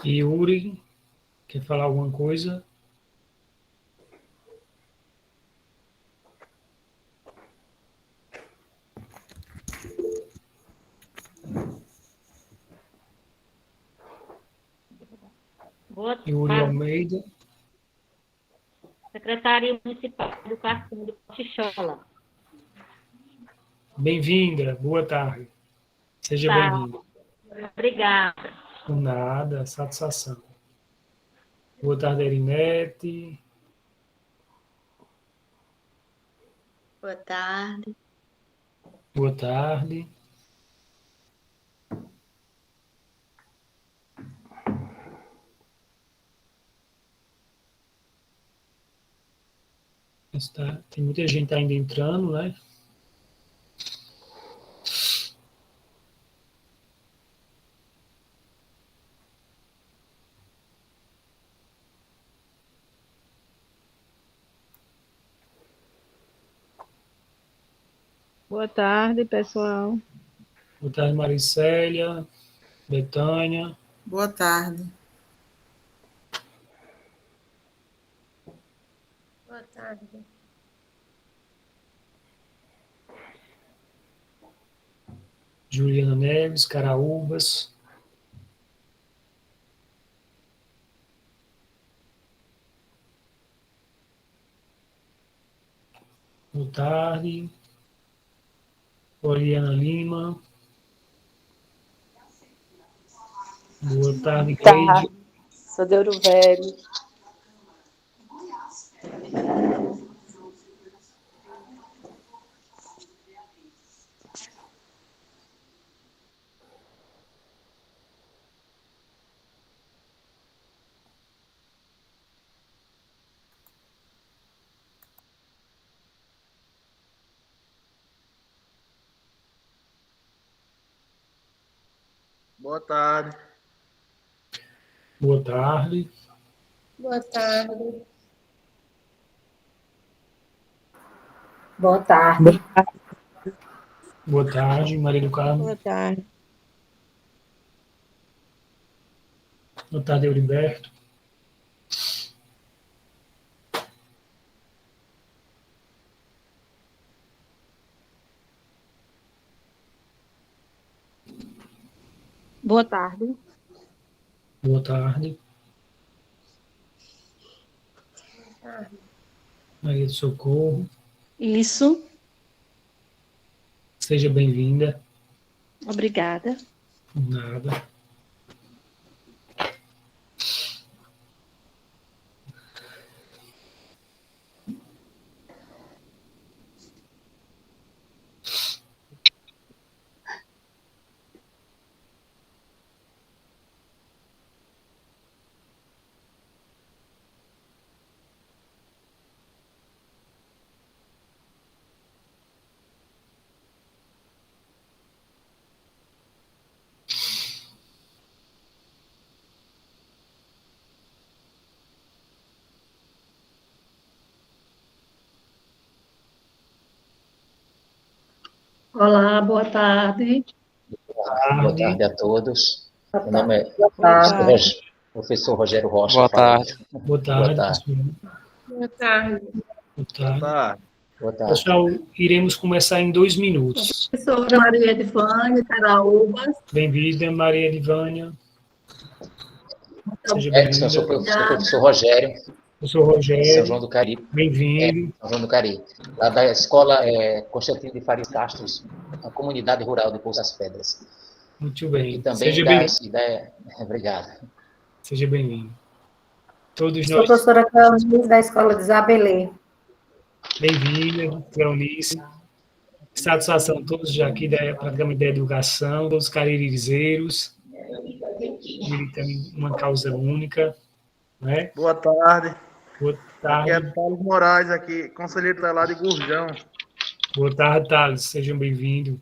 Yuri, quer falar alguma coisa? Boa Yuri tarde, Almeida. Secretaria Municipal de Educação de Cochichola. Bem-vinda, boa tarde. Seja Tá, bem-vinda. obrigada. Por nada, satisfação. Boa tarde, Erinete. Boa tarde. Boa tarde. Tem muita gente ainda entrando, né? Boa tarde, pessoal. Boa tarde, Maricélia, Betânia. Boa tarde. Boa tarde. Juliana Neves, Caraúbas. Boa tarde. Oriana Lima. Boa tarde, Cleide. Sou de Ouro Velho. Boa tarde. Boa tarde. Boa tarde. Boa tarde. Boa tarde, Maria do Carmo. Boa tarde. Boa tarde, Euriberto. Boa tarde. Boa tarde. Maria do Socorro. Isso. Seja bem-vinda. Obrigada. Por nada. Olá, boa tarde. Boa tarde a todos. Meu nome é professor Rogério Rocha. Boa tarde. Boa tarde, pessoal. Boa tarde. Boa tarde. Boa tarde. Pessoal, iremos começar em 2 minutos. Professora Maria Edifânia, Caraúbas. Bem-vinda, Maria Edivânia. Seja Eu sou o bem-vinda. professor Rogério. Professor São Rogério, João do Cari, bem-vindo. São João do Cari, lá da escola Constantino de Farias Castro, a comunidade rural de Pouso das Pedras. Muito E bem. também obrigado. Seja bem-vindo. Todos Sou nós, professora Cleonice, da Escola de Isabelê. bem-vinda, Cleonice. Satisfação todos já aqui, praticamente da educação, todos os caririzeiros, militando uma causa única, né? Boa tarde. Boa Aqui é tarde. Paulo Moraes, aqui, conselheiro tutelar de Gurjão. Boa tarde, Thales. Sejam bem-vindos.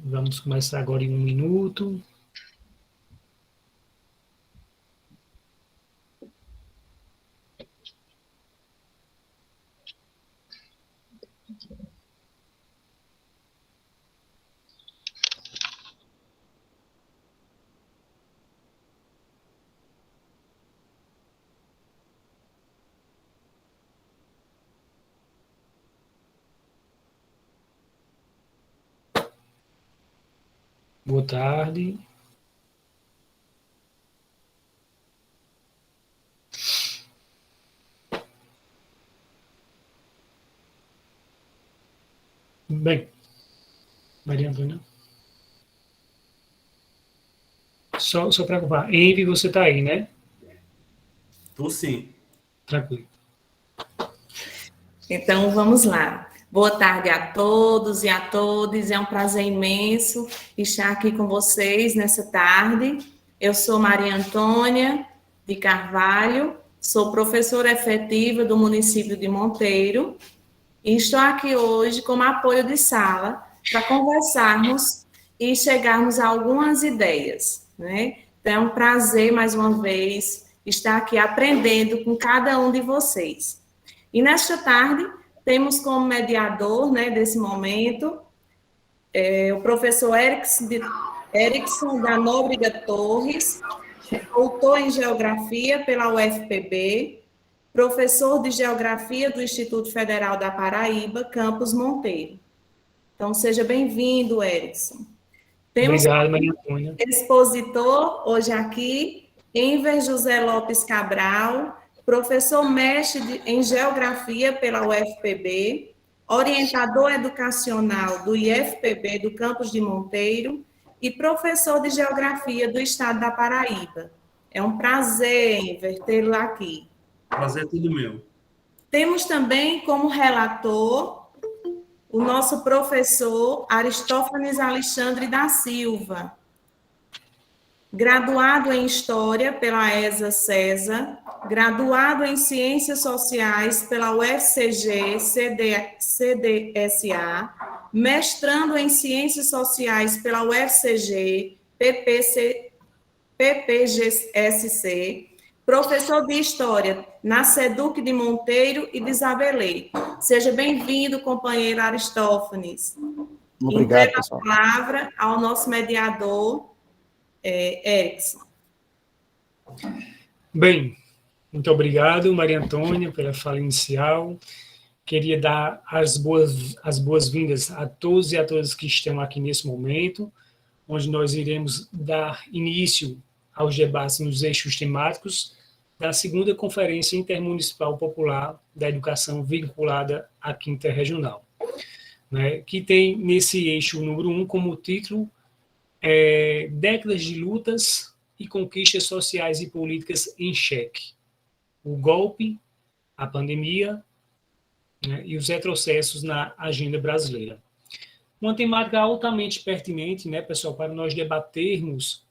Vamos começar agora em 1 minuto. Boa tarde. Bem, Maria Antônia. Só para ocupar. Envy, você está aí, né? Tô sim. Tranquilo. Então, vamos lá. Boa tarde a todos e a todas. É um prazer imenso estar aqui com vocês nessa tarde. Eu sou Maria Antônia de Carvalho, sou professora efetiva do município de Monteiro e estou aqui hoje como apoio de sala para conversarmos e chegarmos a algumas ideias, né? Então, é um prazer, mais uma vez, estar aqui aprendendo com cada um de vocês. E nesta tarde, temos como mediador, né, desse momento, o professor Erickson da Nóbrega Torres, doutor em Geografia pela UFPB, professor de Geografia do Instituto Federal da Paraíba, Campus Monteiro. Então, seja bem-vindo, Erickson. Temos Obrigado, Maria Antônia. expositor hoje aqui, Enver José Lopes Cabral, professor mestre em Geografia pela UFPB, orientador educacional do IFPB do Campus de Monteiro e professor de Geografia do Estado da Paraíba. É um prazer, Enver, tê-lo aqui. Prazer é tudo meu. Temos também como relator o nosso professor Aristófanes Alexandre da Silva, graduado em História pela ESA CESA, graduado em Ciências Sociais pela UFCG CDSA, mestrando em Ciências Sociais pela UFCG PPGSC, professor de História na SEDUC de Monteiro e de Isabelê. Seja bem-vindo, companheiro Aristófanes. Obrigado, Entrego pessoal. a palavra ao nosso mediador, Erickson. Bem, muito obrigado, Maria Antônia, pela fala inicial. Queria dar as boas-vindas a todos e a todas que estão aqui nesse momento, onde nós iremos dar início aos debates nos eixos temáticos da segunda Conferência Intermunicipal Popular da Educação vinculada à Quinta Regional, né, que tem nesse eixo número 1 como título Décadas de lutas e conquistas sociais e políticas em xeque. O golpe, a pandemia, né, e os retrocessos na agenda brasileira. Uma temática altamente pertinente, né, pessoal, para nós debatermos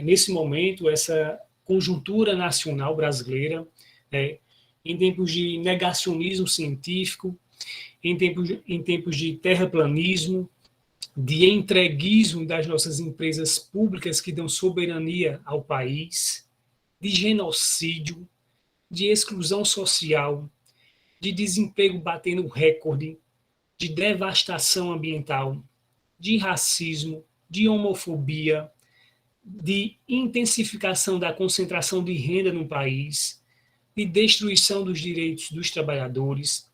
nesse momento essa conjuntura nacional brasileira, em tempos de negacionismo científico, em tempos de terraplanismo, de entreguismo das nossas empresas públicas que dão soberania ao país, de genocídio, de exclusão social, de desemprego batendo recorde, de devastação ambiental, de racismo, de homofobia, de intensificação da concentração de renda no país, de destruição dos direitos dos trabalhadores,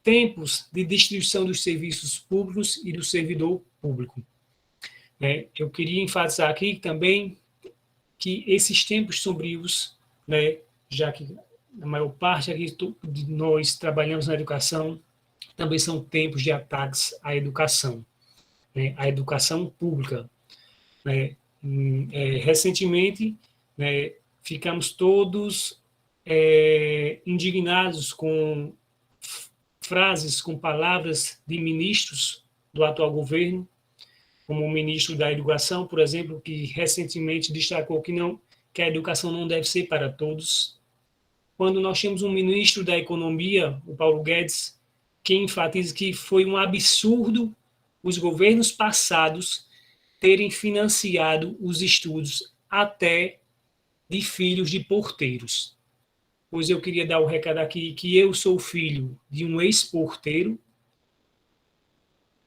tempos de destruição dos serviços públicos e do servidor público. né? Eu queria enfatizar aqui também que esses tempos sombrios, né, já que a maior parte aqui de nós trabalhamos na educação, também são tempos de ataques à educação, né, à educação pública, né? Recentemente, né, ficamos todos indignados com frases, com palavras de ministros do atual governo, como o ministro da Educação, por exemplo, que recentemente destacou que a educação não deve ser para todos. Quando nós temos um ministro da Economia, o Paulo Guedes, que enfatiza que foi um absurdo os governos passados terem financiado os estudos até de filhos de porteiros. Pois eu queria dar o recado aqui que eu sou filho de um ex-porteiro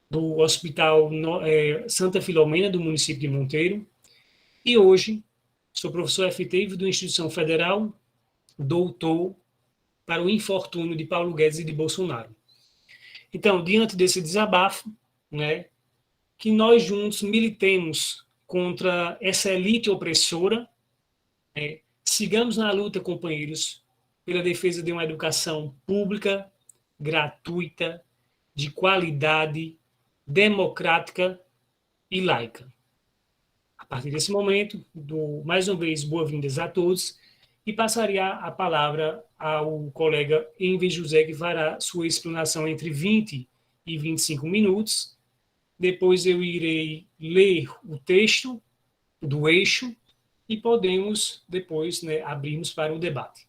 do Hospital Santa Filomena, do município de Monteiro, e hoje sou professor efetivo da Instituição Federal, doutor para o infortúnio de Paulo Guedes e de Bolsonaro. Então, diante desse desabafo, né, que nós juntos militemos contra essa elite opressora, sigamos na luta, companheiros, pela defesa de uma educação pública, gratuita, de qualidade, democrática e laica. A partir desse momento, dou mais uma vez boas-vindas a todos e passaria a palavra ao colega Enver José, que fará sua explanação entre 20 e 25 minutos. Depois eu irei ler o texto do eixo e podemos depois, né, abrirmos para o debate.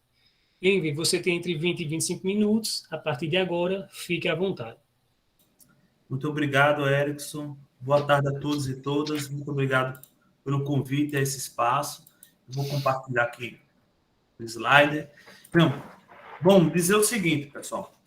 Enver, você tem entre 20 e 25 minutos. A partir de agora, fique à vontade. Muito obrigado, Erickson. Boa tarde a todos e todas. Muito obrigado pelo convite a esse espaço. Vou compartilhar aqui o slider. Então, bom, dizer o seguinte, pessoal,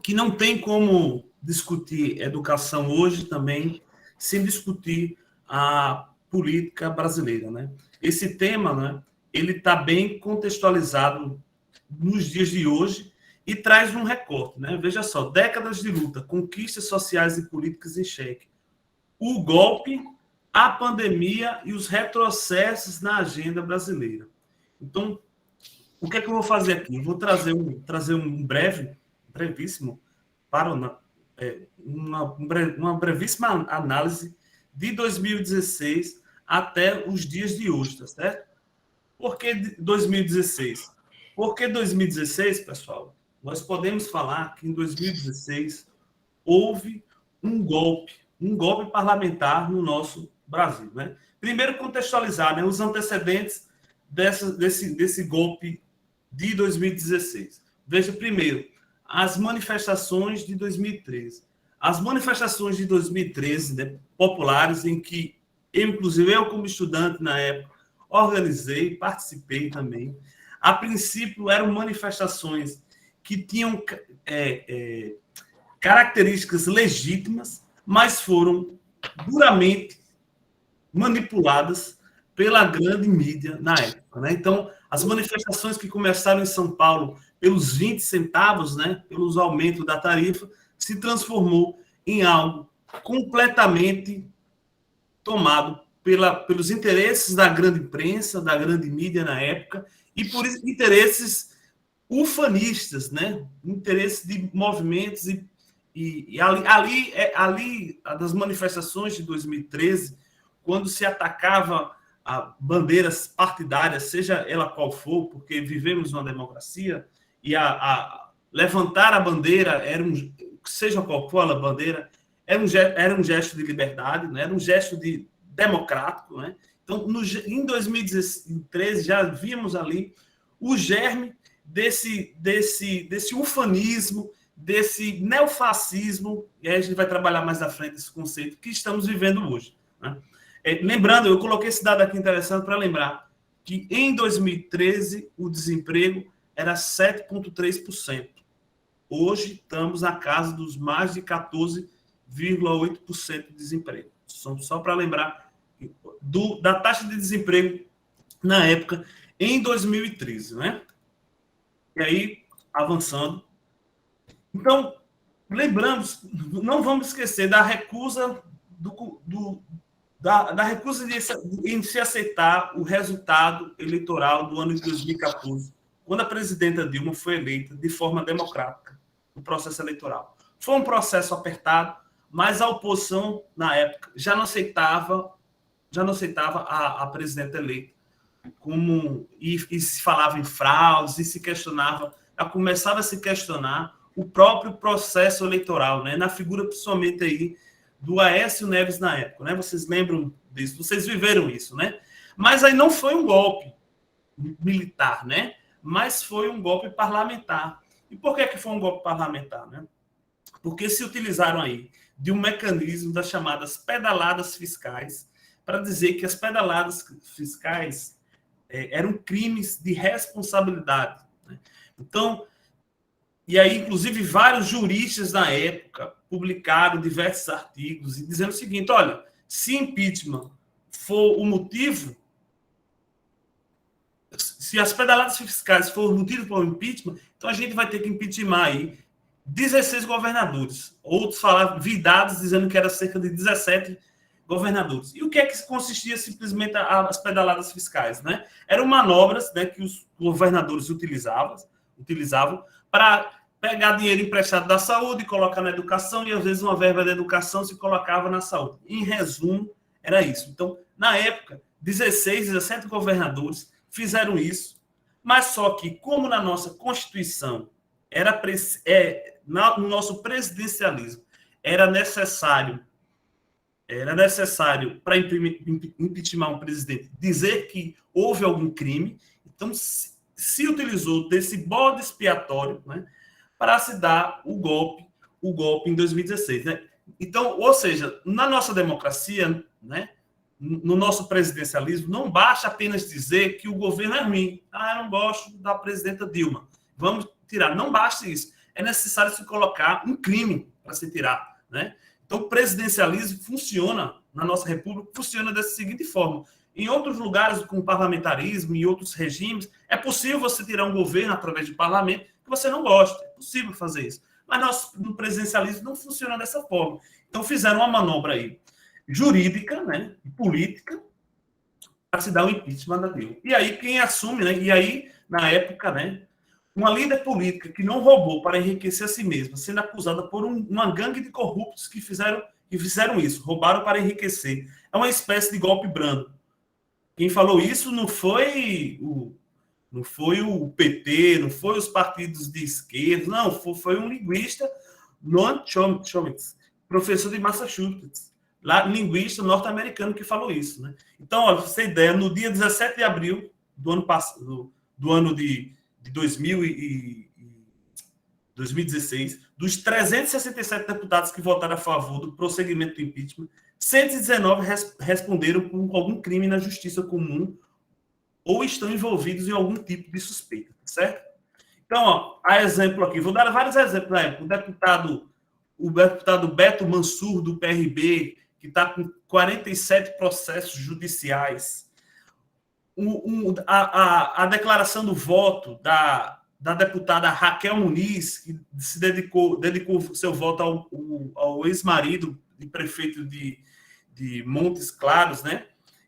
que não tem como discutir educação hoje também sem discutir a política brasileira, né? Esse tema, né, ele está bem contextualizado nos dias de hoje e traz um recorte, né? Veja só, décadas de luta, conquistas sociais e políticas em xeque, o golpe, a pandemia e os retrocessos na agenda brasileira. Então, o que é que eu vou fazer aqui? Eu vou trazer um brevíssimo, para uma brevíssima análise de 2016 até os dias de hoje, tá certo? Por que 2016? Porque 2016, pessoal, nós podemos falar que em 2016 houve um golpe parlamentar no nosso Brasil, né? Primeiro contextualizar, né, os antecedentes desse golpe de 2016. Veja primeiro as manifestações de 2013. As manifestações de 2013, né, populares, em que inclusive eu como estudante na época organizei, participei também. A princípio eram manifestações que tinham características legítimas, mas foram duramente manipuladas pela grande mídia na época, né? Então, as manifestações que começaram em São Paulo pelos 20 centavos, né, pelos aumentos da tarifa, se transformou em algo completamente tomado pelos interesses da grande imprensa, da grande mídia na época, e por interesses ufanistas, né? Interesses de movimentos e ali das manifestações de 2013, quando se atacava a bandeiras partidárias, seja ela qual for, porque vivemos numa democracia e a levantar a bandeira seja qual for a bandeira, era um gesto de liberdade, né? Era um gesto democrático, né? Então, em 2013 já vimos ali o germe desse ufanismo, desse neofascismo, e aí a gente vai trabalhar mais à frente esse conceito que estamos vivendo hoje, né? Lembrando, eu coloquei esse dado aqui interessante para lembrar que em 2013 o desemprego era 7,3%. Hoje estamos na casa dos mais de 14,8% de desemprego. Só para lembrar da taxa de desemprego na época, em 2013, né? E aí, avançando. Então, lembramos, não vamos esquecer da recusa da recusa em se aceitar o resultado eleitoral do ano de 2014, quando a presidenta Dilma foi eleita de forma democrática no processo eleitoral. Foi um processo apertado, mas a oposição, na época, já não aceitava a presidenta eleita. E se falava em fraudes, e se questionava, já começava a se questionar o próprio processo eleitoral, né? Na figura, principalmente, aí, do Aécio Neves na época, né? Vocês lembram disso? Vocês viveram isso, né? Mas aí não foi um golpe militar, né? Mas foi um golpe parlamentar. E por que foi um golpe parlamentar, né? Porque se utilizaram aí de um mecanismo das chamadas pedaladas fiscais para dizer que as pedaladas fiscais eram crimes de responsabilidade, né? Então, e aí, inclusive, vários juristas na época publicaram diversos artigos e dizendo o seguinte: olha, se impeachment for o motivo, se as pedaladas fiscais for o motivo para o impeachment, então a gente vai ter que impeachment aí 16 governadores. Outros falavam, vidados, dizendo que era cerca de 17 governadores. E o que é que consistia simplesmente as pedaladas fiscais, né? Eram manobras, né, que os governadores utilizavam para pegar dinheiro emprestado da saúde e colocar na educação, e às vezes uma verba da educação se colocava na saúde. Em resumo, era isso. Então, na época, 17 governadores fizeram isso, mas só que, como na nossa Constituição, no nosso presidencialismo, era necessário para impeachment um presidente dizer que houve algum crime, então se utilizou desse bode expiatório, né, para se dar o golpe em 2016. Né? Então, ou seja, na nossa democracia, né, no nosso presidencialismo, não basta apenas dizer que o governo é ruim. Eu não gosto da presidenta Dilma. Vamos tirar. Não basta isso. É necessário se colocar um crime para se tirar. Né? Então, o presidencialismo funciona, na nossa república, funciona dessa seguinte forma. Em outros lugares, com o parlamentarismo e outros regimes, é possível você tirar um governo através de parlamento que você não gosta. É possível fazer isso. Mas no presidencialismo não funciona dessa forma. Então, fizeram uma manobra aí jurídica, né, política, para se dar o impeachment da Dilma. E aí, quem assume, né, e aí, na época, né, uma líder política que não roubou para enriquecer a si mesma, sendo acusada por uma gangue de corruptos que fizeram isso, roubaram para enriquecer. É uma espécie de golpe brando. Quem falou isso não foi o PT, não foi os partidos de esquerda, não, foi um linguista, Noam Chomsky, professor de Massachusetts, linguista norte-americano, que falou isso. Né? Então, para você ter ideia, no dia 17 de abril do ano de 2016, dos 367 deputados que votaram a favor do prosseguimento do impeachment, 119 responderam com algum crime na justiça comum ou estão envolvidos em algum tipo de suspeita, certo? Então, há exemplo aqui, vou dar vários exemplos da época. O deputado Beto Mansur, do PRB, que está com 47 processos judiciais. A declaração do voto da deputada Raquel Muniz, que se dedicou seu voto ao ex-marido de prefeito de Montes Claros, né?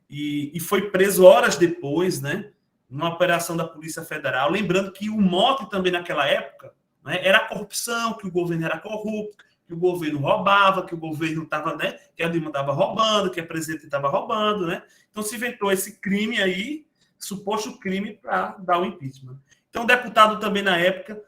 E foi preso horas depois, né? Numa operação da Polícia Federal. Lembrando que o mote também naquela época, né, era a corrupção, que o governo era corrupto, que o governo roubava, que o governo estava, né? Que a Dilma estava roubando, que a presidente estava roubando, né? Então se inventou esse crime aí, suposto crime, para dar o impeachment. Então, o deputado também na época,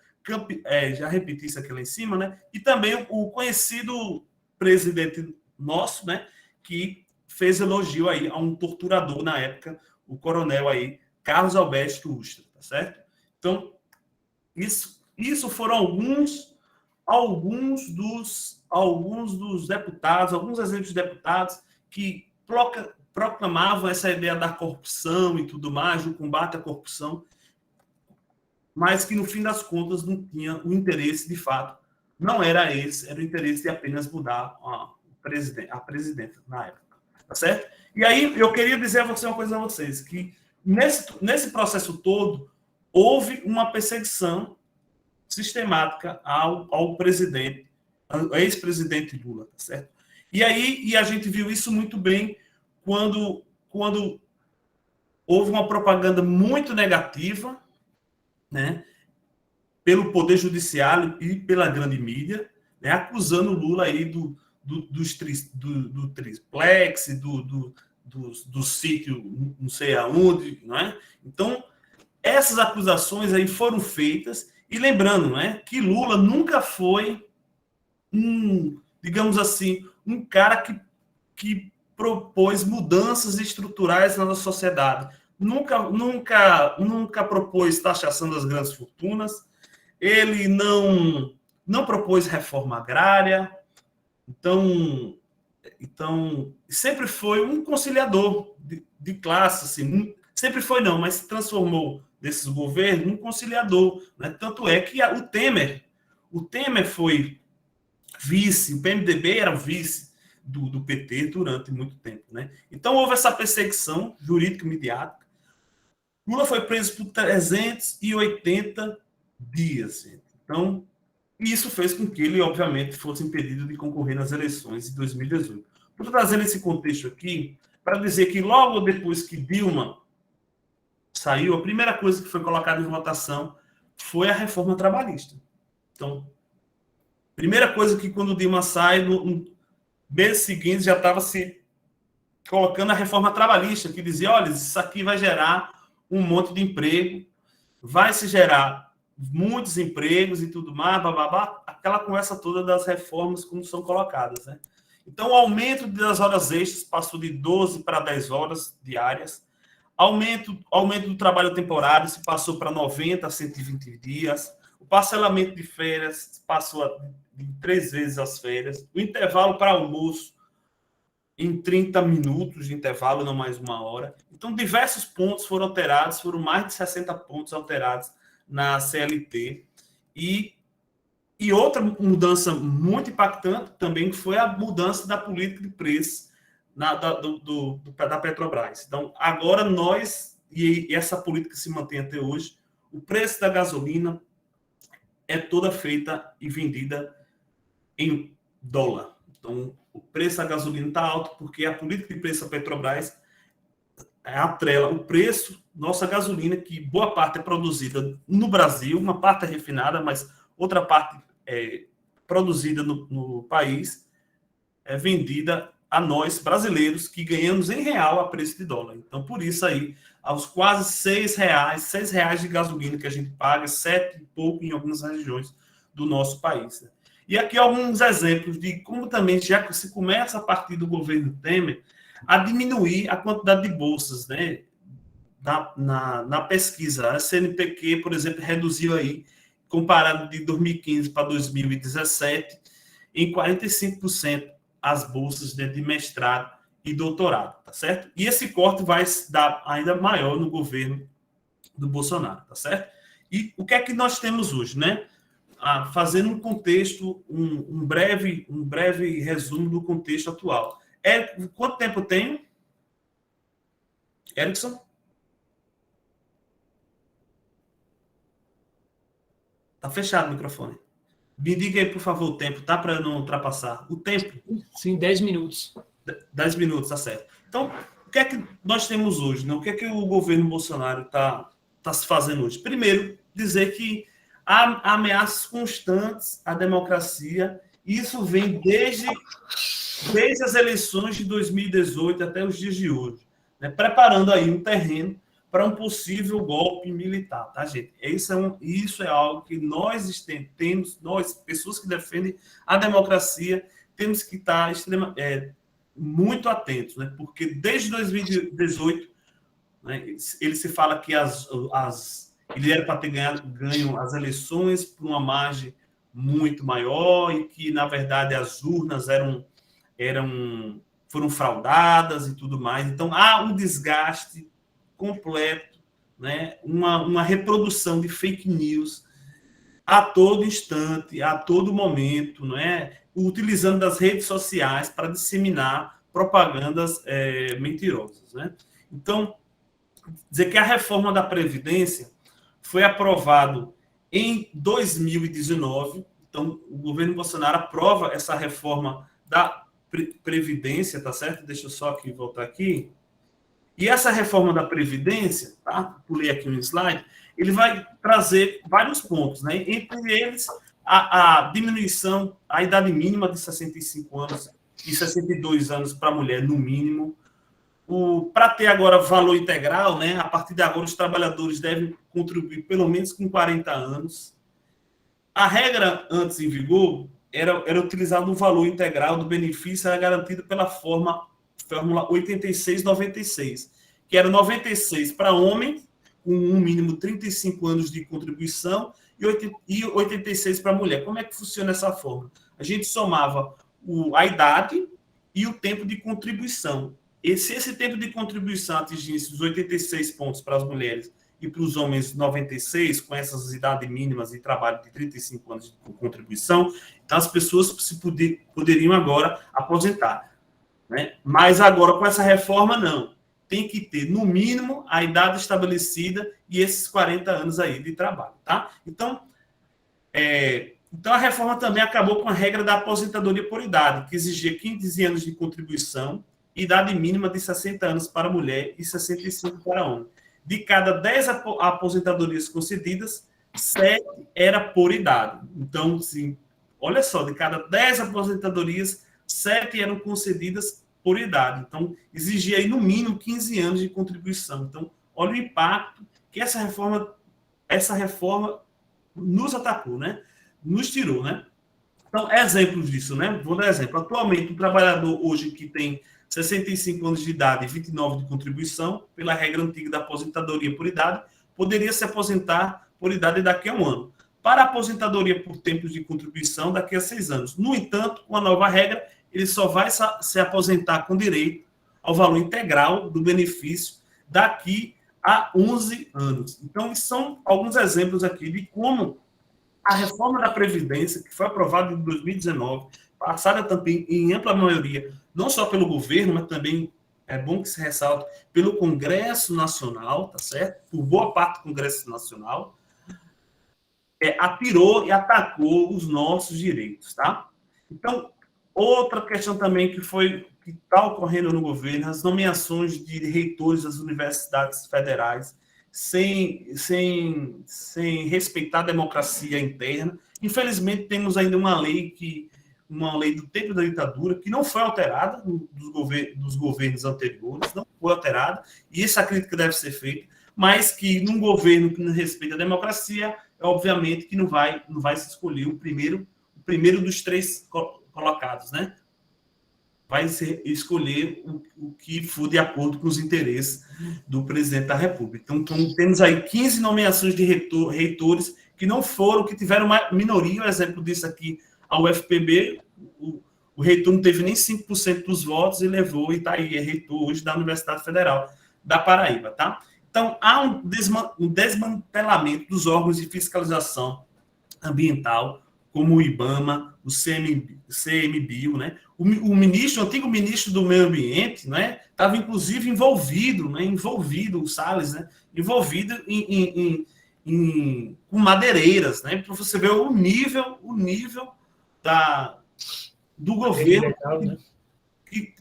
já repeti isso aqui lá em cima, né? E também o conhecido presidente nosso, né? Que fez elogio aí a um torturador na época, o coronel aí, Carlos Alberto Ustra, tá certo? Então, isso foram alguns dos deputados, alguns exemplos de deputados que proclamavam essa ideia da corrupção e tudo mais, do combate à corrupção, mas que, no fim das contas, não tinha o interesse, de fato, não era esse, era o interesse de apenas mudar a presidenta na época, tá certo? E aí, eu queria dizer uma coisa a vocês, que nesse processo todo, houve uma perseguição sistemática ao ex-presidente Lula, tá certo? E a gente viu isso muito bem quando houve uma propaganda muito negativa, né, pelo Poder Judiciário e pela grande mídia, né, acusando o Lula aí do triplex, do sítio não sei aonde, não é? Então, essas acusações aí foram feitas, e lembrando, né, que Lula nunca foi digamos assim, um cara que propôs mudanças estruturais na sociedade. Nunca propôs taxação das grandes fortunas, ele não propôs reforma agrária, então sempre foi um conciliador de classe, assim, sempre foi não, mas se transformou desses governos num conciliador, né? Tanto é que o Temer foi vice, o PMDB era vice do PT durante muito tempo, né? Então houve essa perseguição jurídica midiática. Lula foi preso por 380 dias. Então, isso fez com que ele, obviamente, fosse impedido de concorrer nas eleições de 2018. Estou trazendo esse contexto aqui para dizer que logo depois que Dilma saiu, a primeira coisa que foi colocada em votação foi a reforma trabalhista. Então, primeira coisa que quando Dilma sai, no mês seguinte já estava se colocando a reforma trabalhista, que dizia, olha, isso aqui vai gerar um monte de emprego, vai se gerar muitos empregos e tudo mais, bababá, aquela conversa toda das reformas como são colocadas, né? Então, o aumento das horas extras passou de 12 para 10 horas diárias, aumento do trabalho temporário se passou para 90 a 120 dias, o parcelamento de férias passou de 3 vezes as férias, o intervalo para almoço em 30 minutos de intervalo, não mais 1 hora. Então, diversos pontos foram alterados, foram mais de 60 pontos alterados na CLT. E outra mudança muito impactante também foi a mudança da política de preço da Petrobras. Então, agora e essa política se mantém até hoje, o preço da gasolina é toda feita e vendida em dólar. Então, o preço da gasolina está alto porque a política de preço da Petrobras atrela o preço, nossa gasolina, que boa parte é produzida no Brasil, uma parte é refinada, mas outra parte é produzida no país, é vendida a nós, brasileiros, que ganhamos em real a preço de dólar. Então, por isso aí, aos quase R$6 de gasolina que a gente paga, 7 e pouco em algumas regiões do nosso país, né? E aqui alguns exemplos de como também já se começa a partir do governo Temer a diminuir a quantidade de bolsas, né, na pesquisa. A CNPq, por exemplo, reduziu aí, comparado de 2015 para 2017, em 45% as bolsas de mestrado e doutorado, tá certo? E esse corte vai dar ainda maior no governo do Bolsonaro, tá certo? E o que é que nós temos hoje, né? Fazendo um contexto, um breve resumo do contexto atual. Quanto tempo eu tenho? Erickson? Tá fechado o microfone. Me diga aí, por favor, o tempo, tá? Para eu não ultrapassar. O tempo? Sim, 10 minutos. 10 minutos, tá certo. Então, o que é que nós temos hoje, né? O que é que o governo Bolsonaro tá se fazendo hoje? Primeiro, dizer que há ameaças constantes à democracia. Isso vem desde as eleições de 2018 até os dias de hoje, né? Preparando aí um terreno para um possível golpe militar, tá, gente? Isso é algo que nós temos, nós, pessoas que defendem a democracia, temos que estar muito atentos, né? Porque desde 2018, né, ele se fala que ele era para ter ganho as eleições por uma margem muito maior e que, na verdade, as urnas foram fraudadas e tudo mais. Então, há um desgaste completo, né? Uma reprodução de fake news a todo instante, a todo momento, não é? Utilizando das redes sociais para disseminar propagandas mentirosas, né? Então, dizer que a reforma da Previdência foi aprovado em 2019, então o governo Bolsonaro aprova essa reforma da Previdência, tá certo? Deixa eu só aqui voltar aqui. E essa reforma da Previdência, tá? Pulei aqui um slide, ele vai trazer vários pontos, né? Entre eles, a diminuição, a idade mínima de 65 anos e 62 anos para a mulher, no mínimo. Para ter agora valor integral, né? A partir de agora, os trabalhadores devem contribuir pelo menos com 40 anos. A regra antes em vigor era utilizado o valor integral do benefício, era garantido pela fórmula 86-96, que era 96 para homem, com um mínimo de 35 anos de contribuição, e 86 para mulher. Como é que funciona essa fórmula? A gente somava a idade e o tempo de contribuição. E se esse tempo de contribuição atingisse os 86 pontos para as mulheres e para os homens 96, com essas idades mínimas de trabalho de 35 anos de contribuição, então as pessoas poderiam agora aposentar. Né? Mas agora, com essa reforma, não. Tem que ter, no mínimo, a idade estabelecida e esses 40 anos aí de trabalho. Tá? Então, a reforma também acabou com a regra da aposentadoria por idade, que exigia 15 anos de contribuição, idade mínima de 60 anos para mulher e 65 para homem. De cada 10 aposentadorias concedidas, 7 era por idade. Então, assim, olha só, de cada 10 aposentadorias, 7 eram concedidas por idade. Então, exigia aí, no mínimo, 15 anos de contribuição. Então, olha o impacto que essa reforma nos atacou, né? Nos tirou, né? Então, exemplos disso, né? Vou dar exemplo. Atualmente, o trabalhador hoje que tem 65 anos de idade e 29 de contribuição, pela regra antiga da aposentadoria por idade, poderia se aposentar por idade daqui a um ano. Para a aposentadoria por tempos de contribuição, daqui a 6 anos. No entanto, com a nova regra, ele só vai se aposentar com direito ao valor integral do benefício daqui a 11 anos. Então, são alguns exemplos aqui de como a reforma da Previdência, que foi aprovada em 2019, passada também em ampla maioria, não só pelo governo, mas também, é bom que se ressalte, pelo Congresso Nacional, tá certo? Por boa parte do Congresso Nacional, atirou e atacou os nossos direitos, tá? Então, outra questão também que está ocorrendo no governo, as nomeações de reitores das universidades federais, sem respeitar a democracia interna. Infelizmente, temos ainda uma lei do tempo da ditadura, que não foi alterada dos governos anteriores, não foi alterada, e essa crítica deve ser feita, mas que num governo que não respeita a democracia, obviamente que não vai se escolher o primeiro dos 3 colocados, né? Vai escolher o que for de acordo com os interesses do presidente da República. Então temos aí 15 nomeações de reitores que não foram, que tiveram uma minoria. O exemplo disso aqui, a UFPB, o reitor não teve nem 5% dos votos e levou, e está aí, é reitor hoje da Universidade Federal da Paraíba, tá? Então, há um desmantelamento dos órgãos de fiscalização ambiental, como o IBAMA, o CMBio, né? O antigo ministro do Meio Ambiente, né, estava inclusive envolvido, o Salles, né, envolvido com madeireiras, né, para você ver o nível do governo,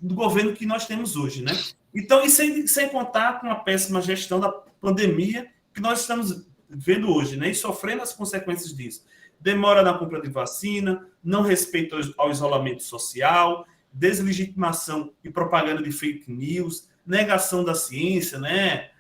do governo que nós temos hoje, né? Então, e sem contar com a péssima gestão da pandemia que nós estamos vendo hoje, né, e sofrendo as consequências disso. Demora na compra de vacina, não respeito ao isolamento social, deslegitimação e propaganda de fake news, negação da ciência, né?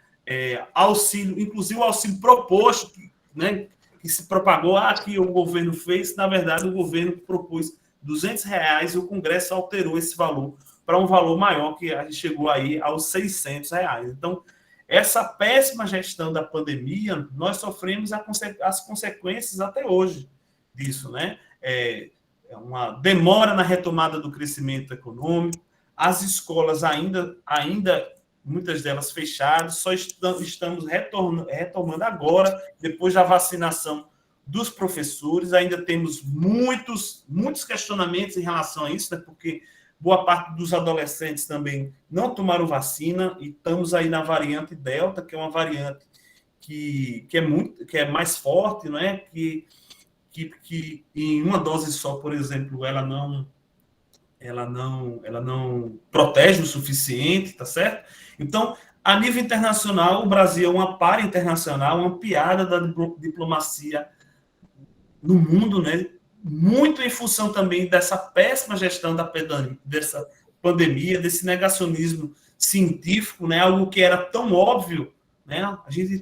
Auxílio, inclusive o auxílio proposto, né? Que se propagou, que o governo fez, na verdade o governo propôs R$200 e o Congresso alterou esse valor para um valor maior, que a gente chegou aí aos R$600. Então, essa péssima gestão da pandemia, nós sofremos as consequências até hoje disso, né? Uma demora na retomada do crescimento econômico, as escolas ainda muitas delas fechadas, só estamos retomando agora, depois da vacinação dos professores. Ainda temos muitos questionamentos em relação a isso, né? Porque boa parte dos adolescentes também não tomaram vacina, e estamos aí na variante Delta, que é uma variante que é mais forte, né? Que em uma dose só, por exemplo, ela ela não protege o suficiente, tá certo? Então, a nível internacional, o Brasil é uma para internacional, uma piada da diplomacia no mundo, né? Muito em função também dessa péssima gestão dessa pandemia, desse negacionismo científico, né? Algo que era tão óbvio, né? A gente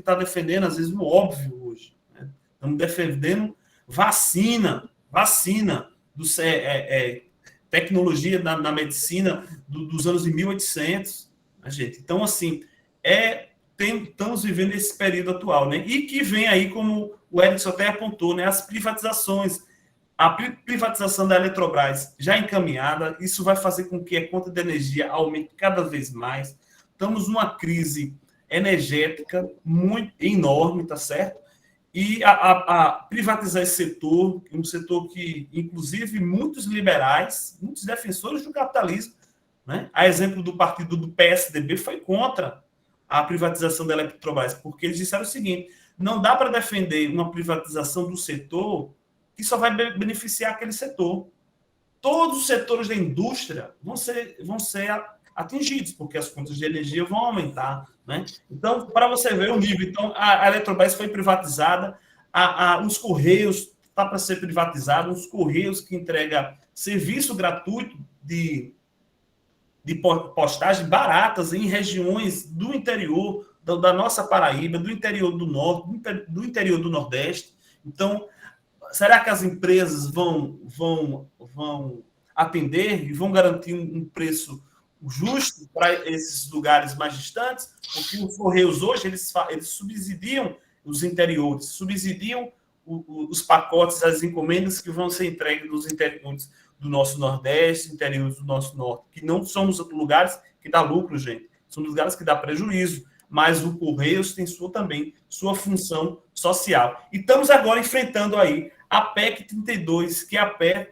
tá defendendo, às vezes, o óbvio hoje. Né? Estamos defendendo vacina, tecnologia na medicina dos anos de 1800, né, gente? Então, assim, estamos vivendo esse período atual, né? E que vem aí, como o Edson até apontou, né? As privatizações. A privatização da Eletrobras já encaminhada, isso vai fazer com que a conta de energia aumente cada vez mais. Estamos numa crise energética muito enorme, tá certo? E a privatizar esse setor, um setor que, inclusive, muitos liberais, muitos defensores do capitalismo, né? A exemplo do partido do PSDB, foi contra a privatização da Eletrobras, porque eles disseram o seguinte: não dá para defender uma privatização do setor que só vai beneficiar aquele setor. Todos os setores da indústria vão ser atingidos, porque as contas de energia vão aumentar, né? Então, para você ver o nível, então, a Eletrobras foi privatizada, os Correios está para ser privatizado, os Correios que entrega serviço gratuito de postagem baratas em regiões do interior da nossa Paraíba, do interior do Norte, do interior do Nordeste. Então, será que as empresas vão atender e vão garantir um preço justo para esses lugares mais distantes? Porque os Correios hoje, eles subsidiam os interiores, subsidiam os pacotes, as encomendas que vão ser entregues nos interiores do nosso Nordeste, interiores do nosso Norte, que não são os lugares que dá lucro, gente, são lugares que dá prejuízo, mas o Correios tem também sua função social. E estamos agora enfrentando aí a PEC 32, que é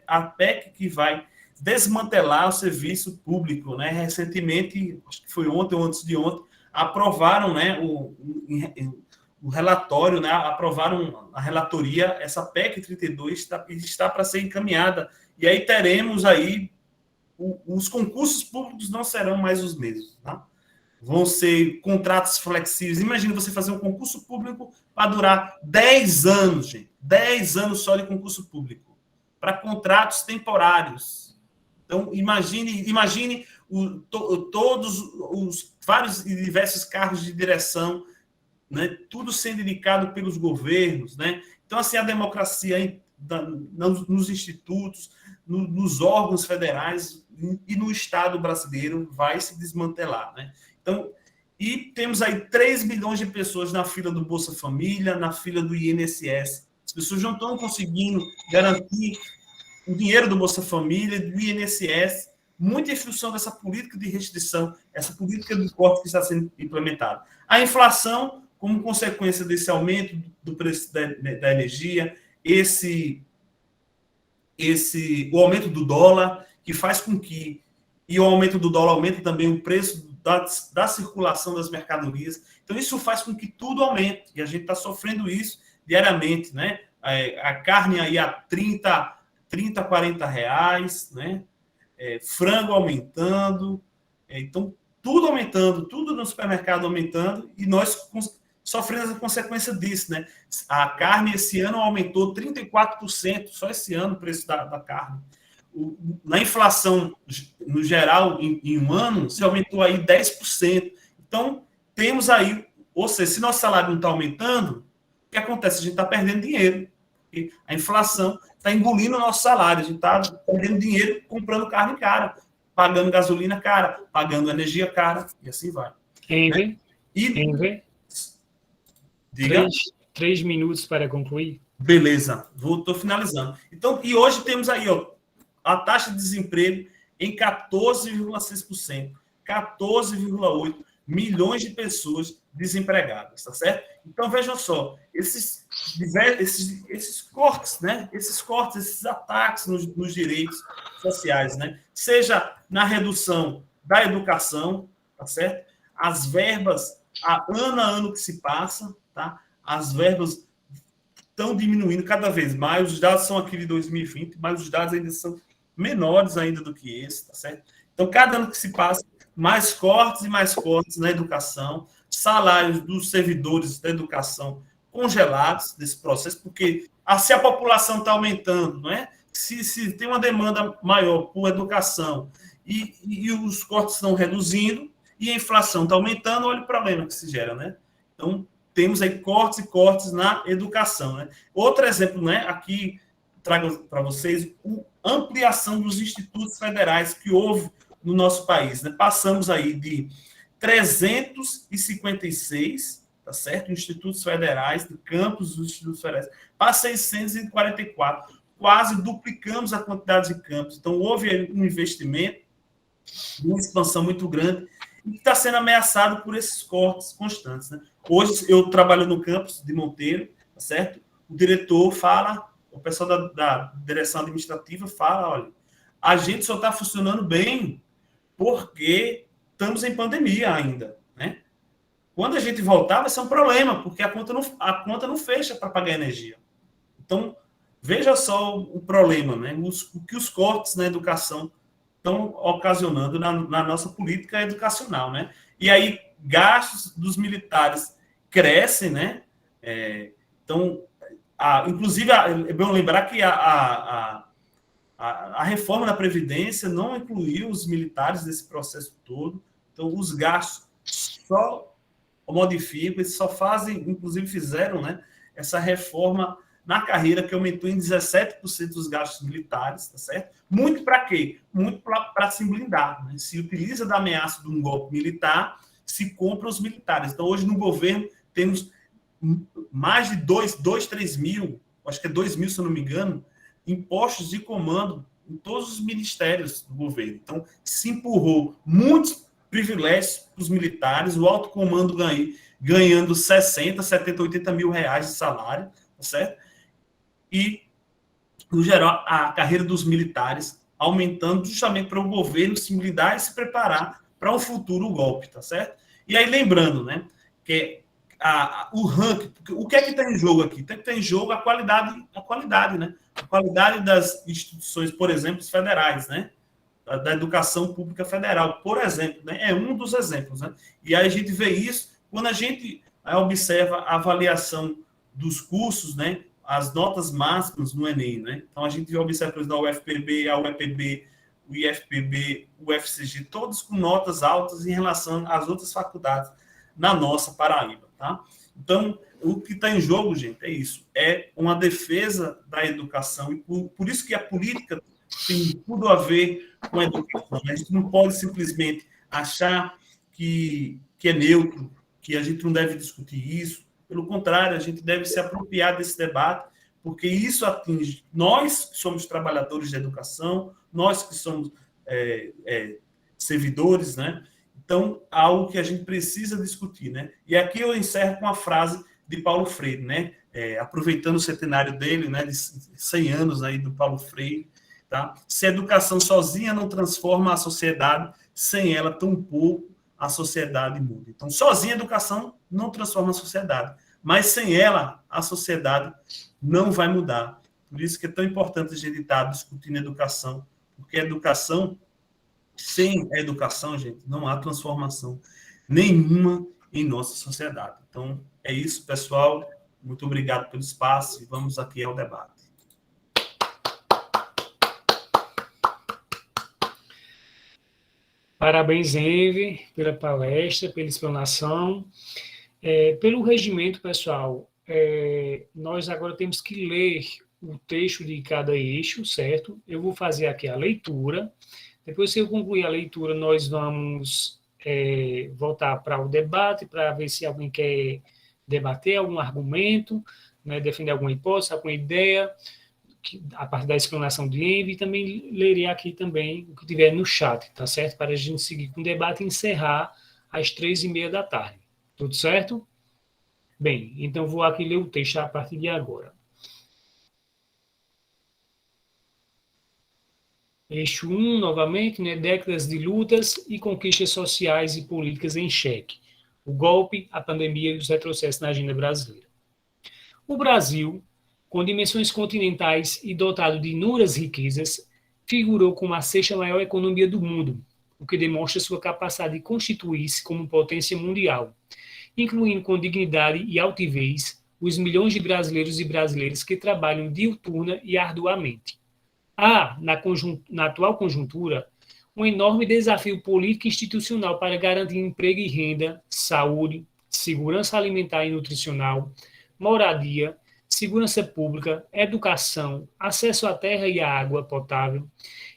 a PEC que vai desmantelar o serviço público, né? Recentemente, acho que foi ontem ou antes de ontem, aprovaram, né, o relatório, né, aprovaram a relatoria, essa PEC 32 está para ser encaminhada, e aí teremos aí, os concursos públicos não serão mais os mesmos, tá? Vão ser contratos flexíveis. Imagina você fazer um concurso público para durar 10 anos, gente. 10 anos só de concurso público. Para contratos temporários. Então, imagine todos os vários e diversos cargos de direção, né? Tudo sendo indicado pelos governos, né? Então, assim, a democracia nos institutos, nos órgãos federais e no Estado brasileiro vai se desmantelar, né? Então, e temos aí 3 milhões de pessoas na fila do Bolsa Família, na fila do INSS. As pessoas não estão conseguindo garantir o dinheiro do Bolsa Família, do INSS, muito em função dessa política de restrição, essa política de corte que está sendo implementada. A inflação, como consequência desse aumento do preço da energia, o aumento do dólar, que faz com que, e o aumento do dólar aumenta também o preço da circulação das mercadorias. Então, isso faz com que tudo aumente, e a gente está sofrendo isso diariamente, né? A carne aí a 30, 40 reais, né? Frango aumentando, então, tudo aumentando, tudo no supermercado aumentando, e nós sofrendo a consequência disso, né? A carne esse ano aumentou 34%, só esse ano o preço da carne. Na inflação, no geral, em um ano, se aumentou aí 10%. Então, temos aí, ou seja, se nosso salário não está aumentando, o que acontece? A gente está perdendo dinheiro. A inflação está engolindo o nosso salário, a gente está perdendo dinheiro comprando carne cara, pagando gasolina cara, pagando energia cara, e assim vai. Henry, né? Diga. 3 minutos para concluir. Beleza, estou finalizando. Então, e hoje temos aí, ó, a taxa de desemprego em 14,6%, 14,8 milhões de pessoas desempregadas, tá certo? Então, vejam só, esses cortes, né? Esses ataques nos direitos sociais, né? Seja na redução da educação, tá certo? As verbas, ano a ano que se passa, tá? As verbas estão diminuindo cada vez mais, os dados são aqui de 2020, mas os dados ainda são menores ainda do que esse, tá certo? Então, cada ano que se passa, mais cortes e mais cortes na educação, salários dos servidores da educação congelados nesse processo, porque se a população está aumentando, não é? Se tem uma demanda maior por educação e os cortes estão reduzindo e a inflação está aumentando, olha o problema que se gera, né? Então, temos aí cortes e cortes na educação, né? Outro exemplo, né? Aqui trago para vocês a ampliação dos institutos federais que houve no nosso país, né? Passamos aí de 356, tá certo? Institutos federais, de campos dos institutos federais, para 644. Quase duplicamos a quantidade de campos. Então, houve um investimento, uma expansão muito grande, e que está sendo ameaçado por esses cortes constantes, né? Hoje, eu trabalho no campus de Monteiro, tá certo? O diretor fala, o pessoal da direção administrativa fala, olha, a gente só está funcionando bem porque estamos em pandemia ainda, né? Quando a gente voltar, vai ser um problema, porque a conta não fecha para pagar energia. Então, veja só o problema, né? O que os cortes na educação estão ocasionando na nossa política educacional, né? E aí, gastos dos militares crescem, né? Então, inclusive, é bom lembrar que a reforma da Previdência não incluiu os militares nesse processo todo. Então, os gastos só modificam, eles só fazem, inclusive fizeram, né, essa reforma na carreira que aumentou em 17% os gastos militares, tá certo? Muito para quê? Muito para se blindar, né? Se utiliza da ameaça de um golpe militar, se compra os militares. Então, hoje no governo temos mais de 3 mil, acho que é 2 mil, se eu não me engano, impostos de comando em todos os ministérios do governo. Então, se empurrou muitos privilégios para os militares, o alto comando ganhando 60, 70, 80 mil reais de salário, tá certo? E, no geral, a carreira dos militares aumentando justamente para o governo se blindar e se preparar para um futuro golpe, tá certo? E aí, lembrando, né, que o ranking, o que é que está em jogo aqui? Está em jogo a qualidade, né? A qualidade das instituições, por exemplo, federais, né? Da educação pública federal, por exemplo, né? É um dos exemplos, né? E aí a gente vê isso quando a gente observa a avaliação dos cursos, né? As notas máximas no Enem, né? Então a gente observa, por exemplo, a UFPB, a UEPB, o IFPB, o UFCG, todos com notas altas em relação às outras faculdades na nossa Paraíba, tá? Então, o que está em jogo, gente, é isso. É uma defesa da educação. E por isso que a política tem tudo a ver com a educação. A gente não pode simplesmente achar que é neutro, que a gente não deve discutir isso. Pelo contrário, a gente deve se apropriar desse debate, porque isso atinge nós que somos trabalhadores da educação, nós que somos servidores, né? Então, algo que a gente precisa discutir, né? E aqui eu encerro com a frase de Paulo Freire, né? Aproveitando o centenário dele, né? De 100 anos aí do Paulo Freire, tá? Se a educação sozinha não transforma a sociedade, sem ela, tampouco a sociedade muda. Então, sozinha a educação não transforma a sociedade, mas sem ela, a sociedade não vai mudar. Por isso que é tão importante a gente estar discutindo educação, porque a educação, sem a educação, gente, não há transformação nenhuma em nossa sociedade. Então, é isso, pessoal. Muito obrigado pelo espaço e vamos aqui ao debate. Parabéns, Enve, pela palestra, pela explanação. Pelo regimento, pessoal, nós agora temos que ler o texto de cada eixo, certo? Eu vou fazer aqui a leitura. Depois, se eu concluir a leitura, nós vamos voltar para o debate, para ver se alguém quer debater algum argumento, né, defender alguma hipótese, alguma ideia, a partir da explanação de Enve, e também lerei aqui também o que tiver no chat, tá certo? Para a gente seguir com o debate e encerrar às 3h30 da tarde. Tudo certo? Bem, então vou aqui ler o texto a partir de agora. Eixo 1, novamente, né, décadas de lutas e conquistas sociais e políticas em xeque. O golpe, a pandemia e os retrocessos na agenda brasileira. O Brasil, com dimensões continentais e dotado de inúmeras riquezas, figurou como a sexta maior economia do mundo, o que demonstra sua capacidade de constituir-se como potência mundial, incluindo com dignidade e altivez os milhões de brasileiros e brasileiras que trabalham diuturna e arduamente. Há, na atual conjuntura, um enorme desafio político e institucional para garantir emprego e renda, saúde, segurança alimentar e nutricional, moradia, segurança pública, educação, acesso à terra e à água potável,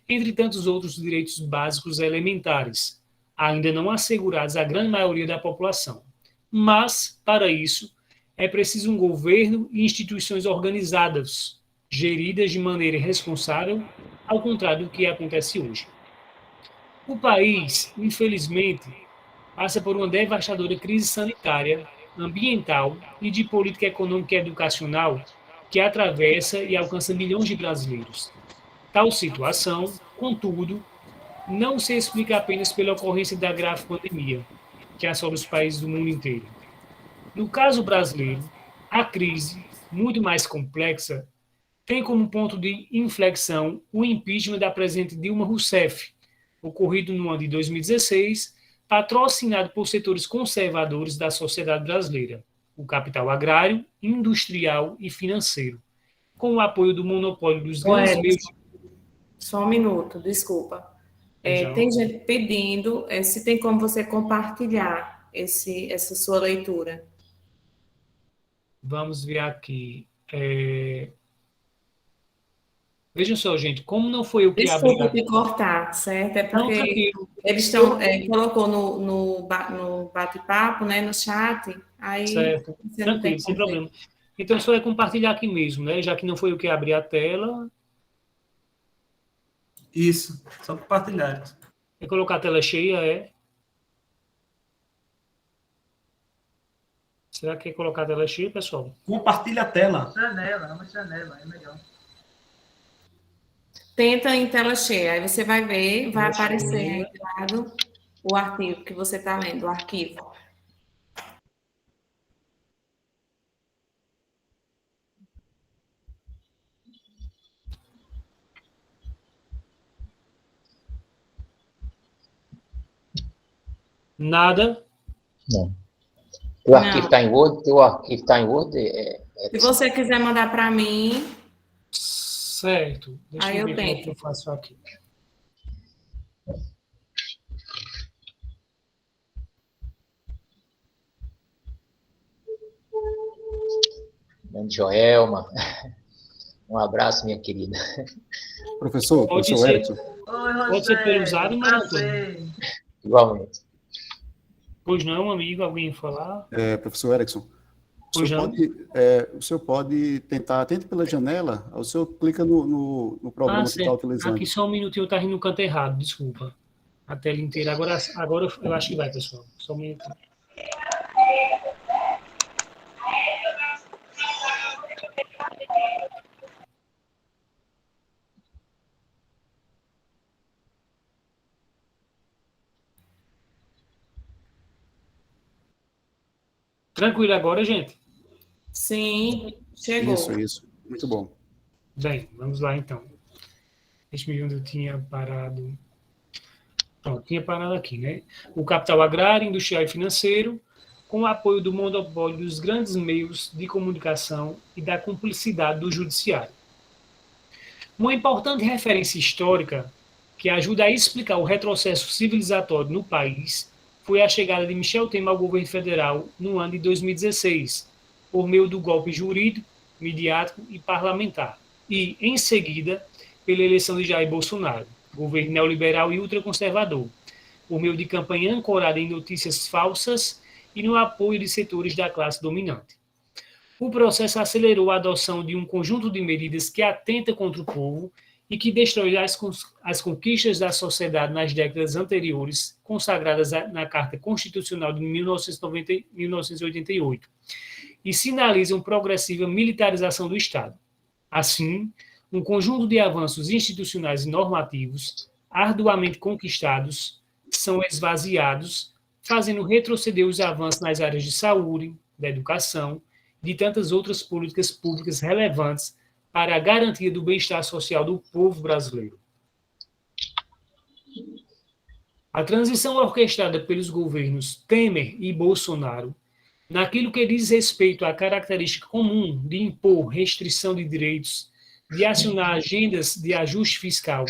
entre tantos outros direitos básicos elementares, ainda não assegurados à grande maioria da população. Mas, para isso, é preciso um governo e instituições organizadas, geridas de maneira responsável, ao contrário do que acontece hoje. O país, infelizmente, passa por uma devastadora crise sanitária, ambiental e de política econômica e educacional que atravessa e alcança milhões de brasileiros. Tal situação, contudo, não se explica apenas pela ocorrência da grave pandemia, que assola os países do mundo inteiro. No caso brasileiro, a crise, muito mais complexa, tem como ponto de inflexão o impeachment da presidente Dilma Rousseff, ocorrido no ano de 2016, patrocinado por setores conservadores da sociedade brasileira, o capital agrário, industrial e financeiro, com o apoio do monopólio dos grandes meios... Só um minuto, desculpa. Tem gente pedindo se tem como você compartilhar essa sua leitura. Vamos ver aqui. Vejam só, gente, como não foi eu que abri... Desculpa te cortar, certo? É porque eles estão... colocou no bate-papo, né, no chat, aí... Certo, tranquilo, sem problema. Então, só é compartilhar aqui mesmo, né? Já que não foi eu que abri a tela. Isso, só compartilhar. É colocar a tela cheia, Será que é colocar a tela cheia, pessoal? Compartilha a tela. Uma janela, é melhor. Tenta em tela cheia, aí você vai ver, vai aparecer aí do lado o arquivo que você está lendo, o arquivo. Nada? Não. O arquivo está em Word? O arquivo está em Word? Se você quiser mandar para mim... Certo. Deixa eu ver como é que eu faço aqui. Joelma. Um abraço, minha querida. Professor Erickson. Pode ser pelo usado, mas não. Igualmente. Pois não, amigo, alguém ia falar? Professor Erickson, o senhor pode tentar, tente pela janela, o senhor clica no programa que está utilizando. Aqui só um minutinho, eu estava no canto errado, desculpa. A tela inteira. Agora eu acho que vai, pessoal. Só um minutinho. Tranquilo agora, gente? Sim, chegou. Isso. Muito bom. Bem, vamos lá, então. Deixa eu ver onde eu tinha parado. Pronto, tinha parado aqui, né? O capital agrário, industrial e financeiro, com o apoio do monopólio dos grandes meios de comunicação e da cumplicidade do judiciário. Uma importante referência histórica que ajuda a explicar o retrocesso civilizatório no país foi a chegada de Michel Temer ao governo federal no ano de 2016, por meio do golpe jurídico, midiático e parlamentar, e, em seguida, pela eleição de Jair Bolsonaro, governo neoliberal e ultraconservador, por meio de campanha ancorada em notícias falsas e no apoio de setores da classe dominante. O processo acelerou a adoção de um conjunto de medidas que atenta contra o povo e que destrói as conquistas da sociedade nas décadas anteriores, consagradas na Carta Constitucional de 1988, e sinalizam progressiva militarização do Estado. Assim, um conjunto de avanços institucionais e normativos, arduamente conquistados, são esvaziados, fazendo retroceder os avanços nas áreas de saúde, da educação e de tantas outras políticas públicas relevantes para a garantia do bem-estar social do povo brasileiro. A transição orquestrada pelos governos Temer e Bolsonaro, naquilo que diz respeito à característica comum de impor restrição de direitos, de acionar agendas de ajuste fiscal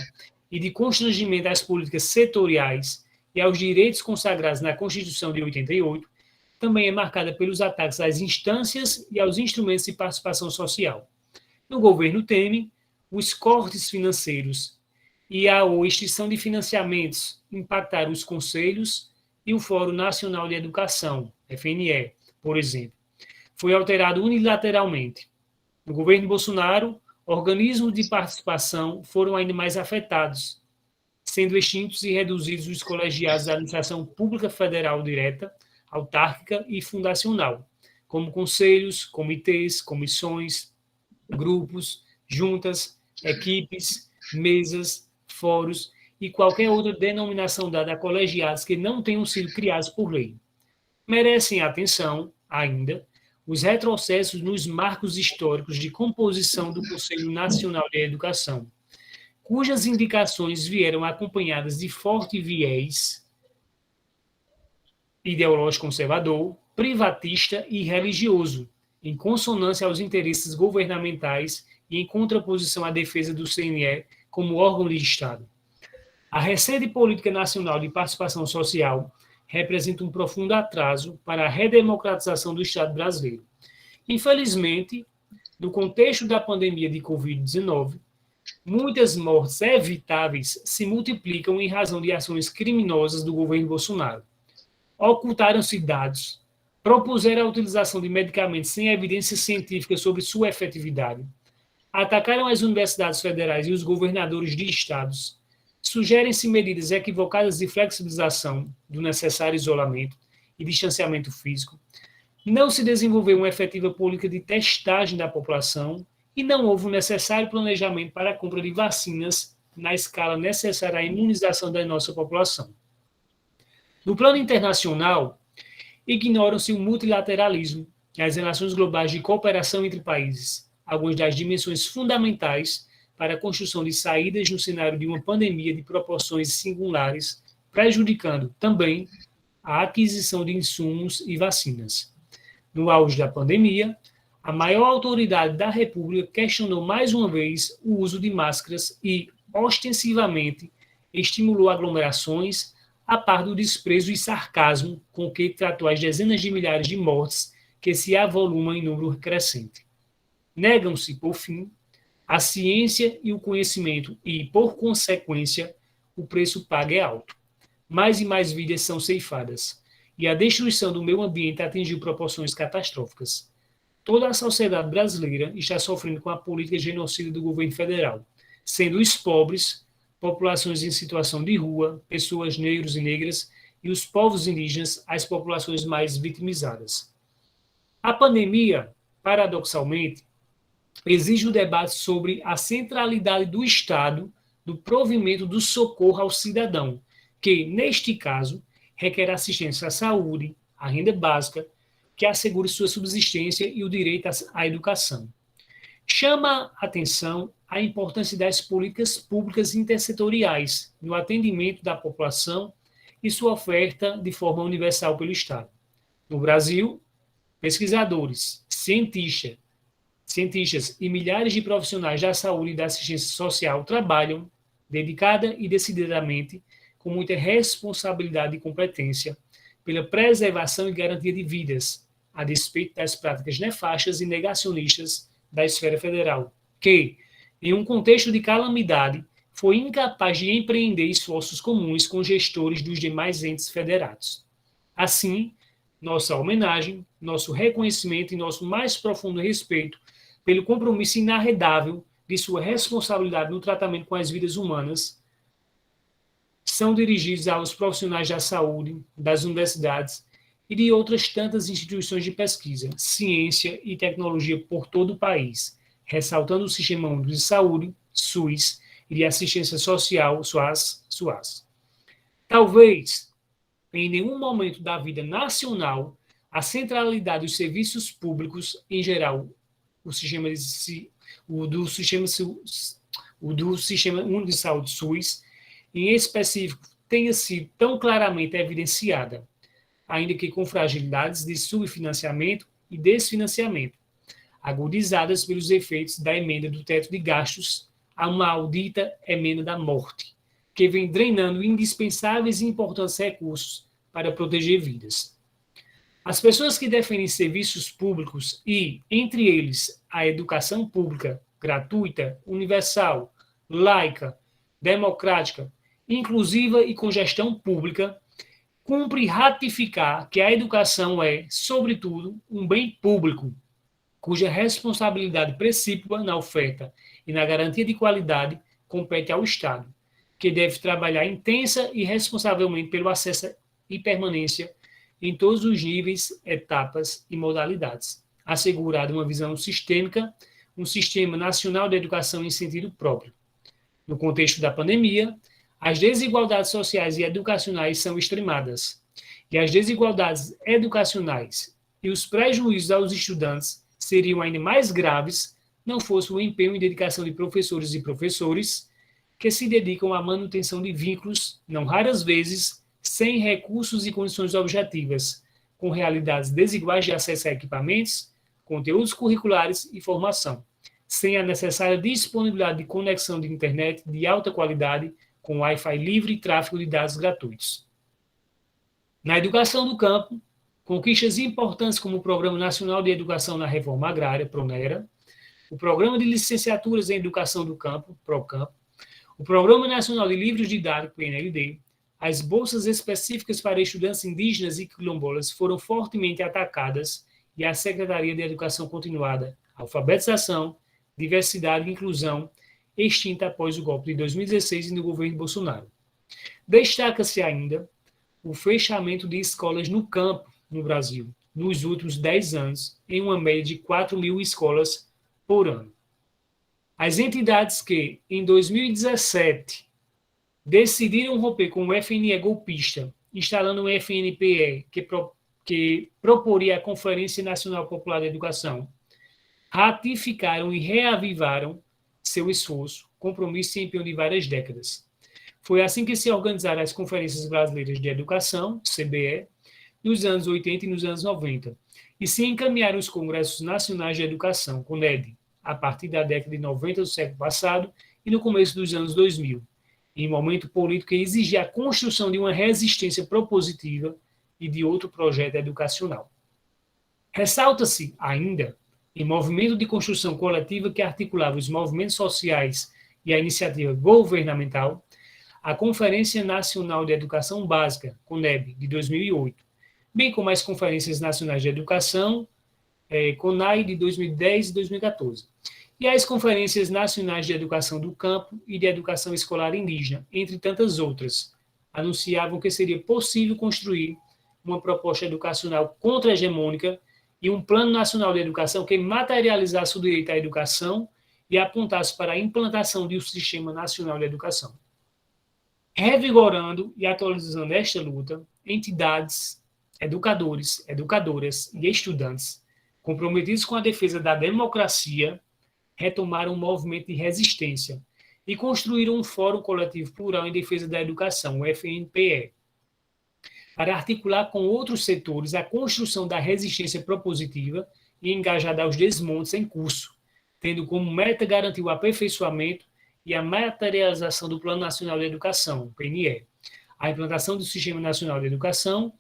e de constrangimento às políticas setoriais e aos direitos consagrados na Constituição de 88, também é marcada pelos ataques às instâncias e aos instrumentos de participação social. No governo Temer, os cortes financeiros e a extinção de financiamentos impactaram os conselhos e o Fórum Nacional de Educação, FNE, por exemplo. Foi alterado unilateralmente. No governo Bolsonaro, organismos de participação foram ainda mais afetados, sendo extintos e reduzidos os colegiados da administração pública federal direta, autárquica e fundacional, como conselhos, comitês, comissões, grupos, juntas, equipes, mesas, fóruns e qualquer outra denominação dada a colegiados que não tenham sido criados por lei. Merecem atenção, ainda, os retrocessos nos marcos históricos de composição do Conselho Nacional de Educação, cujas indicações vieram acompanhadas de forte viés ideológico conservador, privatista e religioso, em consonância aos interesses governamentais e em contraposição à defesa do CNE como órgão de Estado. A recente Política Nacional de Participação Social representa um profundo atraso para a redemocratização do Estado brasileiro. Infelizmente, no contexto da pandemia de Covid-19, muitas mortes evitáveis se multiplicam em razão de ações criminosas do governo Bolsonaro. Ocultaram-se dados, propuseram a utilização de medicamentos sem evidência científica sobre sua efetividade, atacaram as universidades federais e os governadores de estados, sugerem-se medidas equivocadas de flexibilização do necessário isolamento e distanciamento físico, não se desenvolveu uma efetiva política de testagem da população e não houve o necessário planejamento para a compra de vacinas na escala necessária à imunização da nossa população. No plano internacional, ignoram-se o multilateralismo e as relações globais de cooperação entre países, algumas das dimensões fundamentais para a construção de saídas no cenário de uma pandemia de proporções singulares, prejudicando também a aquisição de insumos e vacinas. No auge da pandemia, a maior autoridade da República questionou mais uma vez o uso de máscaras e, ostensivamente, estimulou aglomerações a par do desprezo e sarcasmo com que tratou as dezenas de milhares de mortes que se avolumam em número crescente. Negam-se, por fim, a ciência e o conhecimento e, por consequência, o preço pago é alto. Mais e mais vidas são ceifadas, e a destruição do meio ambiente atingiu proporções catastróficas. Toda a sociedade brasileira está sofrendo com a política genocida do governo federal, sendo os pobres, populações em situação de rua, pessoas negros e negras, e os povos indígenas as populações mais vitimizadas. A pandemia, paradoxalmente, exige o debate sobre a centralidade do Estado no provimento do socorro ao cidadão, que, neste caso, requer assistência à saúde, à renda básica, que assegure sua subsistência e o direito à educação. Chama a atenção a importância das políticas públicas intersetoriais no atendimento da população e sua oferta de forma universal pelo Estado. No Brasil, pesquisadores, cientistas e milhares de profissionais da saúde e da assistência social trabalham, dedicada e decididamente, com muita responsabilidade e competência, pela preservação e garantia de vidas, a despeito das práticas nefastas e negacionistas da esfera federal, que, em um contexto de calamidade, foi incapaz de empreender esforços comuns com gestores dos demais entes federados. Assim, nossa homenagem, nosso reconhecimento e nosso mais profundo respeito pelo compromisso inarredável de sua responsabilidade no tratamento com as vidas humanas são dirigidos aos profissionais da saúde, das universidades e de outras tantas instituições de pesquisa, ciência e tecnologia por todo o país, ressaltando o Sistema Único de Saúde, SUS, e de Assistência Social, SUAS. Talvez, em nenhum momento da vida nacional, a centralidade dos serviços públicos, em geral, o do Sistema Único de Saúde, SUS, em específico, tenha sido tão claramente evidenciada, ainda que com fragilidades de subfinanciamento e desfinanciamento, agudizadas pelos efeitos da emenda do teto de gastos, a maldita emenda da morte, que vem drenando indispensáveis e importantes recursos para proteger vidas. As pessoas que defendem serviços públicos e, entre eles, a educação pública, gratuita, universal, laica, democrática, inclusiva e com gestão pública, cumpre ratificar que a educação é, sobretudo, um bem público, cuja responsabilidade precípua na oferta e na garantia de qualidade compete ao Estado, que deve trabalhar intensa e responsavelmente pelo acesso e permanência em todos os níveis, etapas e modalidades, assegurada uma visão sistêmica, um sistema nacional de educação em sentido próprio. No contexto da pandemia, as desigualdades sociais e educacionais são extremadas, e as desigualdades educacionais e os prejuízos aos estudantes seriam ainda mais graves não fosse o empenho e dedicação de professores e professores que se dedicam à manutenção de vínculos, não raras vezes, sem recursos e condições objetivas, com realidades desiguais de acesso a equipamentos, conteúdos curriculares e formação, sem a necessária disponibilidade de conexão de internet de alta qualidade, com Wi-Fi livre e tráfego de dados gratuitos. Na educação do campo, conquistas importantes como o Programa Nacional de Educação na Reforma Agrária, PRONERA, o Programa de Licenciaturas em Educação do Campo, PROCAMP, o Programa Nacional de Livros Didáticos, PNLD, as bolsas específicas para estudantes indígenas e quilombolas foram fortemente atacadas e a Secretaria de Educação Continuada, Alfabetização, Diversidade e Inclusão, extinta após o golpe de 2016 e no governo Bolsonaro. Destaca-se ainda o fechamento de escolas no campo no Brasil, nos últimos 10 anos, em uma média de 4.000 escolas por ano. As entidades que, em 2017, decidiram romper com o FNE golpista, instalando o FNPE, que proporia a Conferência Nacional Popular da Educação, ratificaram e reavivaram seu esforço, compromisso e empenho de várias décadas. Foi assim que se organizaram as Conferências Brasileiras de Educação, CBE, nos anos 80 e nos anos 90, e se encaminharam os Congressos Nacionais de Educação, CONED, a partir da década de 90 do século passado e no começo dos anos 2000, em momento político que exigia a construção de uma resistência propositiva e de outro projeto educacional. Ressalta-se ainda, em movimento de construção coletiva que articulava os movimentos sociais e a iniciativa governamental, a Conferência Nacional de Educação Básica, CONEB, de 2008, bem como as Conferências Nacionais de Educação, CONAI, de 2010 e 2014, e as Conferências Nacionais de Educação do Campo e de Educação Escolar Indígena, entre tantas outras, anunciavam que seria possível construir uma proposta educacional contra-hegemônica e um Plano Nacional de Educação que materializasse o direito à educação e apontasse para a implantação de um Sistema Nacional de Educação. Revigorando e atualizando esta luta, entidades, educadores, educadoras e estudantes, comprometidos com a defesa da democracia, retomaram um movimento de resistência e construíram um Fórum Coletivo Plural em Defesa da Educação, o FNPE, para articular com outros setores a construção da resistência propositiva e engajada aos desmontes em curso, tendo como meta garantir o aperfeiçoamento e a materialização do Plano Nacional de Educação, o PNE, a implantação do Sistema Nacional de Educação,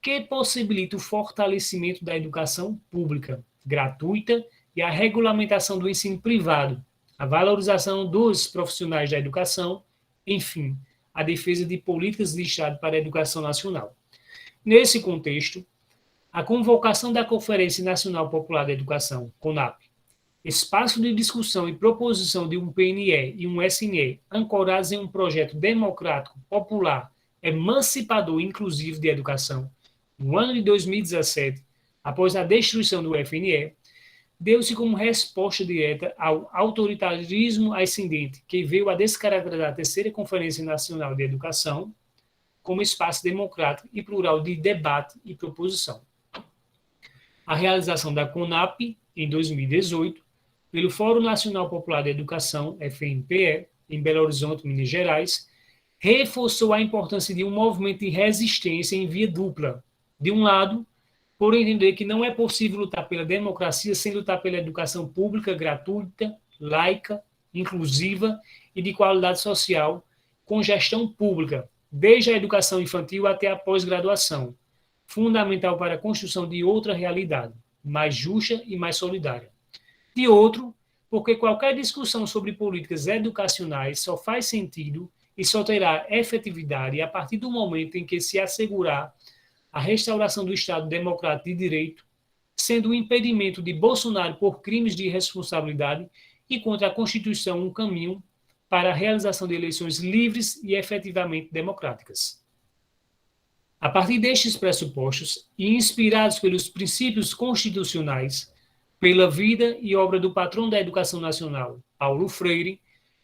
que possibilita o fortalecimento da educação pública, gratuita, e a regulamentação do ensino privado, a valorização dos profissionais da educação, enfim, a defesa de políticas de Estado para a educação nacional. Nesse contexto, a convocação da Conferência Nacional Popular da Educação, CONAP, espaço de discussão e proposição de um PNE e um SNE ancorados em um projeto democrático, popular, emancipador e inclusivo de educação, no ano de 2017, após a destruição do FNE, deu-se como resposta direta ao autoritarismo ascendente, que veio a descaracterizar a terceira Conferência Nacional de Educação como espaço democrático e plural de debate e proposição. A realização da CONAP, em 2018, pelo Fórum Nacional Popular de Educação, FNPE, em Belo Horizonte, Minas Gerais, reforçou a importância de um movimento de resistência em via dupla. De um lado, por entender que não é possível lutar pela democracia sem lutar pela educação pública, gratuita, laica, inclusiva e de qualidade social, com gestão pública, desde a educação infantil até a pós-graduação, fundamental para a construção de outra realidade, mais justa e mais solidária. De outro, porque qualquer discussão sobre políticas educacionais só faz sentido e só terá efetividade a partir do momento em que se assegurar a restauração do Estado democrático de direito, sendo o impedimento de Bolsonaro por crimes de responsabilidade e contra a Constituição um caminho para a realização de eleições livres e efetivamente democráticas. A partir destes pressupostos e inspirados pelos princípios constitucionais, pela vida e obra do patrão da educação nacional, Paulo Freire,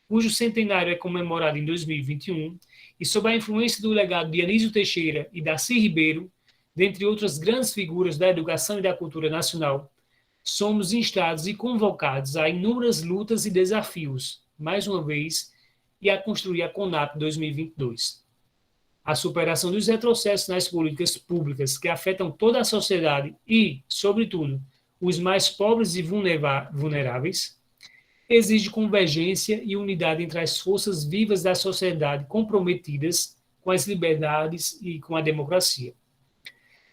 cujo centenário é comemorado em 2021, e sob a influência do legado de Anísio Teixeira e Darcy Ribeiro, dentre outras grandes figuras da educação e da cultura nacional, somos instados e convocados a inúmeras lutas e desafios, mais uma vez, e a construir a CONAP 2022. A superação dos retrocessos nas políticas públicas que afetam toda a sociedade e, sobretudo, os mais pobres e vulneráveis, exige convergência e unidade entre as forças vivas da sociedade comprometidas com as liberdades e com a democracia.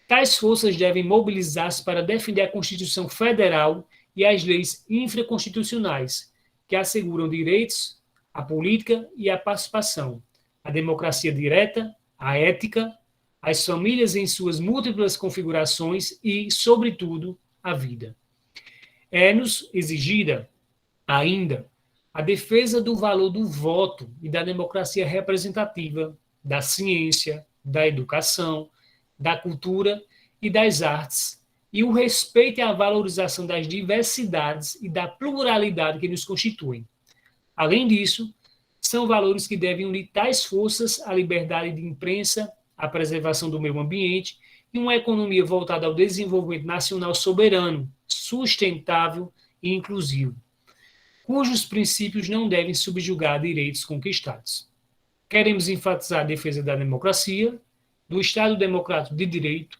Tais forças devem mobilizar-se para defender a Constituição Federal e as leis infraconstitucionais, que asseguram direitos, a política e a participação, a democracia direta, a ética, as famílias em suas múltiplas configurações e, sobretudo, a vida. É-nos exigida, ainda, a defesa do valor do voto e da democracia representativa, da ciência, da educação, da cultura e das artes, e o respeito e a valorização das diversidades e da pluralidade que nos constituem. Além disso, são valores que devem unir tais forças à liberdade de imprensa, à preservação do meio ambiente e uma economia voltada ao desenvolvimento nacional soberano, sustentável e inclusivo, cujos princípios não devem subjugar direitos conquistados. Queremos enfatizar a defesa da democracia, do Estado democrático de direito,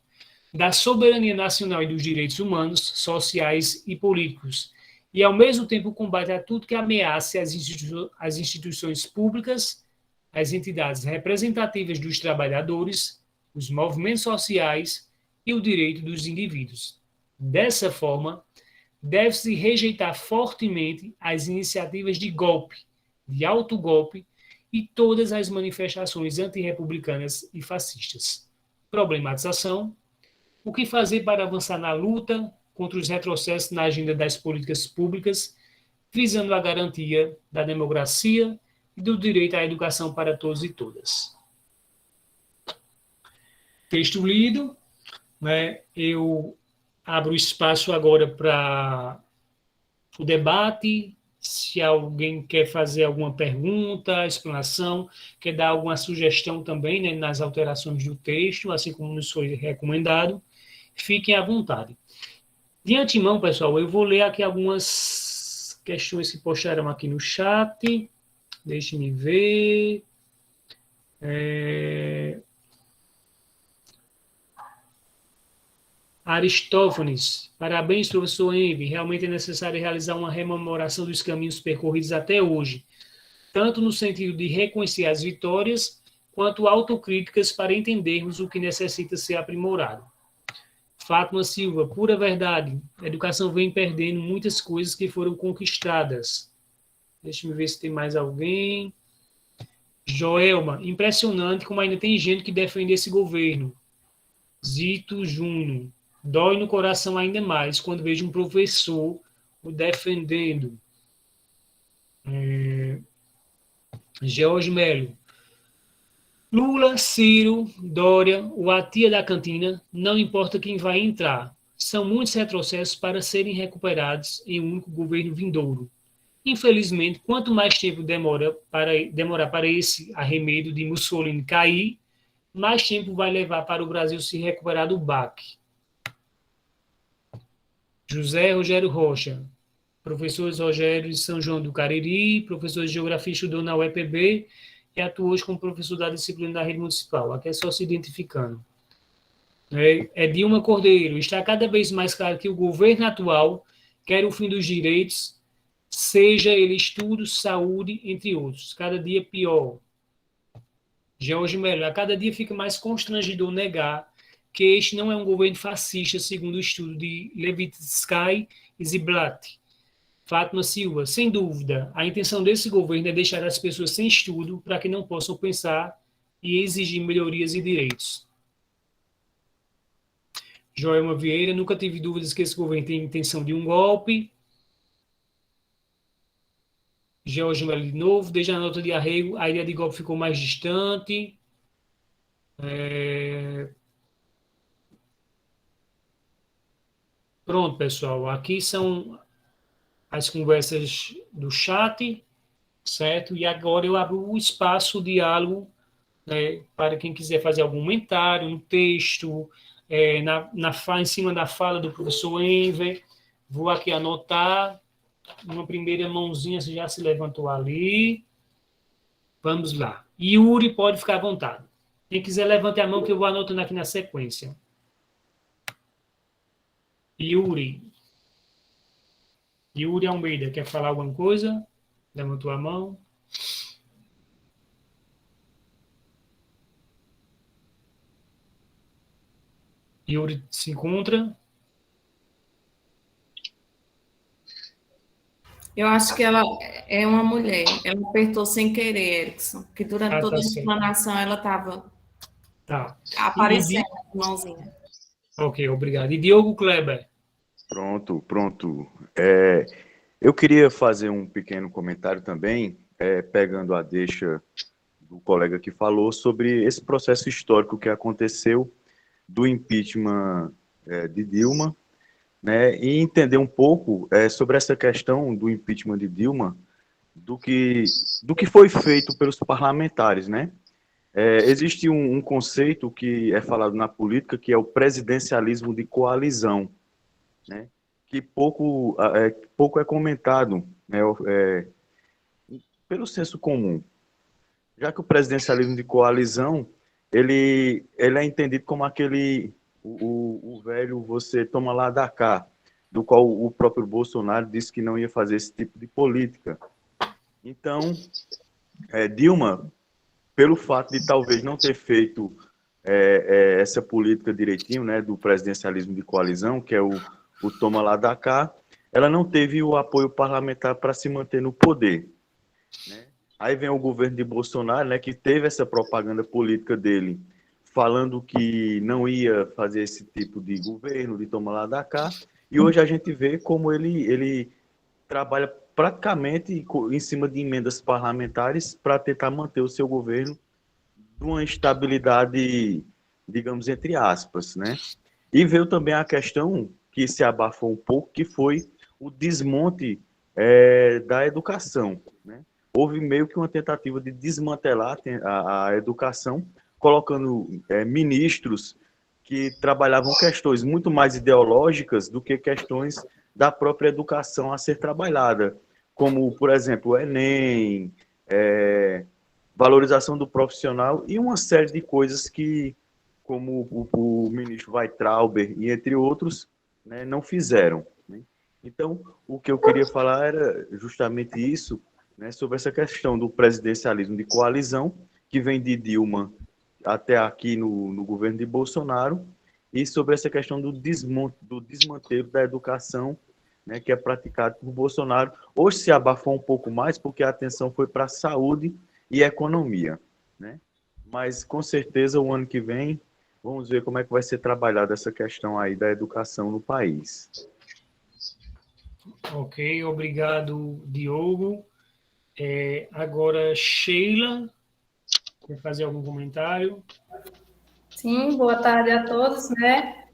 da soberania nacional e dos direitos humanos, sociais e políticos, e, ao mesmo tempo, combate a tudo que ameace as instituições públicas, as entidades representativas dos trabalhadores, os movimentos sociais e o direito dos indivíduos. Dessa forma, deve-se rejeitar fortemente as iniciativas de golpe, de autogolpe e todas as manifestações antirrepublicanas e fascistas. Problematização: o que fazer para avançar na luta contra os retrocessos na agenda das políticas públicas, visando a garantia da democracia e do direito à educação para todos e todas. Texto lido, né? Eu abro espaço agora para o debate. Se alguém quer fazer alguma pergunta, explanação, quer dar alguma sugestão também, né, nas alterações do texto, assim como nos foi recomendado, fiquem à vontade. De antemão, pessoal, eu vou ler aqui algumas questões que postaram aqui no chat. Deixe-me ver. Aristófanes, parabéns, professor Envy. Realmente é necessário realizar uma rememoração dos caminhos percorridos até hoje, tanto no sentido de reconhecer as vitórias, quanto autocríticas para entendermos o que necessita ser aprimorado. Fátima Silva, pura verdade. A educação vem perdendo muitas coisas que foram conquistadas. Deixa-me ver se tem mais alguém. Joelma, impressionante como ainda tem gente que defende esse governo. Zito Júnior, dói no coração ainda mais quando vejo um professor o defendendo. George Melo, Lula, Ciro, Dória, ou a tia da cantina, não importa quem vai entrar. São muitos retrocessos para serem recuperados em um único governo vindouro. Infelizmente, quanto mais tempo demorar para esse arremedo de Mussolini cair, mais tempo vai levar para o Brasil se recuperar do baque. José Rogério Rocha, professor Rogério de São João do Cariri, professor de Geografia estudou na UEPB e atuo hoje como professor da disciplina da rede municipal. Aqui é só se identificando. É Dilma Cordeiro. Está cada vez mais claro que o governo atual quer o fim dos direitos, seja ele estudo, saúde, entre outros. Cada dia pior. Jorge Melo. A cada dia fica mais constrangedor negar que este não é um governo fascista, segundo o estudo de Levitsky e Ziblatt. Fátima Silva. Sem dúvida, a intenção desse governo é deixar as pessoas sem estudo para que não possam pensar e exigir melhorias e direitos. Joelma Vieira, nunca tive dúvidas que esse governo tem intenção de um golpe. Jorge Melo de novo, desde a nota de arrego, a ideia de golpe ficou mais distante. Pronto, pessoal, aqui são as conversas do chat, certo? E agora eu abro o espaço, o diálogo, para quem quiser fazer algum comentário, um texto, em cima da fala do professor Enver. Vou aqui anotar. Uma primeira mãozinha já se levantou ali. Vamos lá. Yuri, pode ficar à vontade. Quem quiser, levante a mão que eu vou anotando aqui na sequência. Yuri. Yuri Almeida, quer falar alguma coisa? Levantou a mão. Yuri se encontra. Eu acho que ela é uma mulher. Ela apertou sem querer, Erickson. Que durante toda a explanação ela estava aparecendo a mãozinha. Ok, obrigado. E Diogo Kleber? Pronto. Eu queria fazer um pequeno comentário também, pegando a deixa do colega que falou sobre esse processo histórico que aconteceu do impeachment de Dilma, né, e entender um pouco sobre essa questão do impeachment de Dilma, do que foi feito pelos parlamentares, né? Existe um conceito que é falado na política, que é o presidencialismo de coalizão, né, que pouco é comentado, né, pelo senso comum, já que o presidencialismo de coalizão ele é entendido como aquele o velho você toma lá da cá, do qual o próprio Bolsonaro disse que não ia fazer esse tipo de política. Então, Dilma, pelo fato de talvez não ter feito essa política direitinho, né, do presidencialismo de coalizão, que é o toma lá da cá, ela não teve o apoio parlamentar para se manter no poder, né? Aí vem o governo de Bolsonaro, né, que teve essa propaganda política dele, falando que não ia fazer esse tipo de governo, de tomar lá da cá, e hoje a gente vê como ele trabalha praticamente em cima de emendas parlamentares para tentar manter o seu governo de uma estabilidade, digamos, entre aspas, né? E veio também a questão que se abafou um pouco, que foi o desmonte da educação, né? Houve meio que uma tentativa de desmantelar a educação, colocando ministros que trabalhavam questões muito mais ideológicas do que questões da própria educação a ser trabalhada, como, por exemplo, o Enem, valorização do profissional e uma série de coisas que, como o ministro Weintraub e entre outros, né, não fizeram, né? Então, o que eu queria falar era justamente isso, né, sobre essa questão do presidencialismo de coalizão, que vem de Dilma até aqui no governo de Bolsonaro, e sobre essa questão do desmantelo da educação, né, que é praticado por Bolsonaro. Hoje se abafou um pouco mais, porque a atenção foi para a saúde e a economia, né? Mas, com certeza, o ano que vem, vamos ver como é que vai ser trabalhada essa questão aí da educação no país. Ok, obrigado, Diogo. Agora, Sheila, quer fazer algum comentário? Sim, boa tarde a todos, né?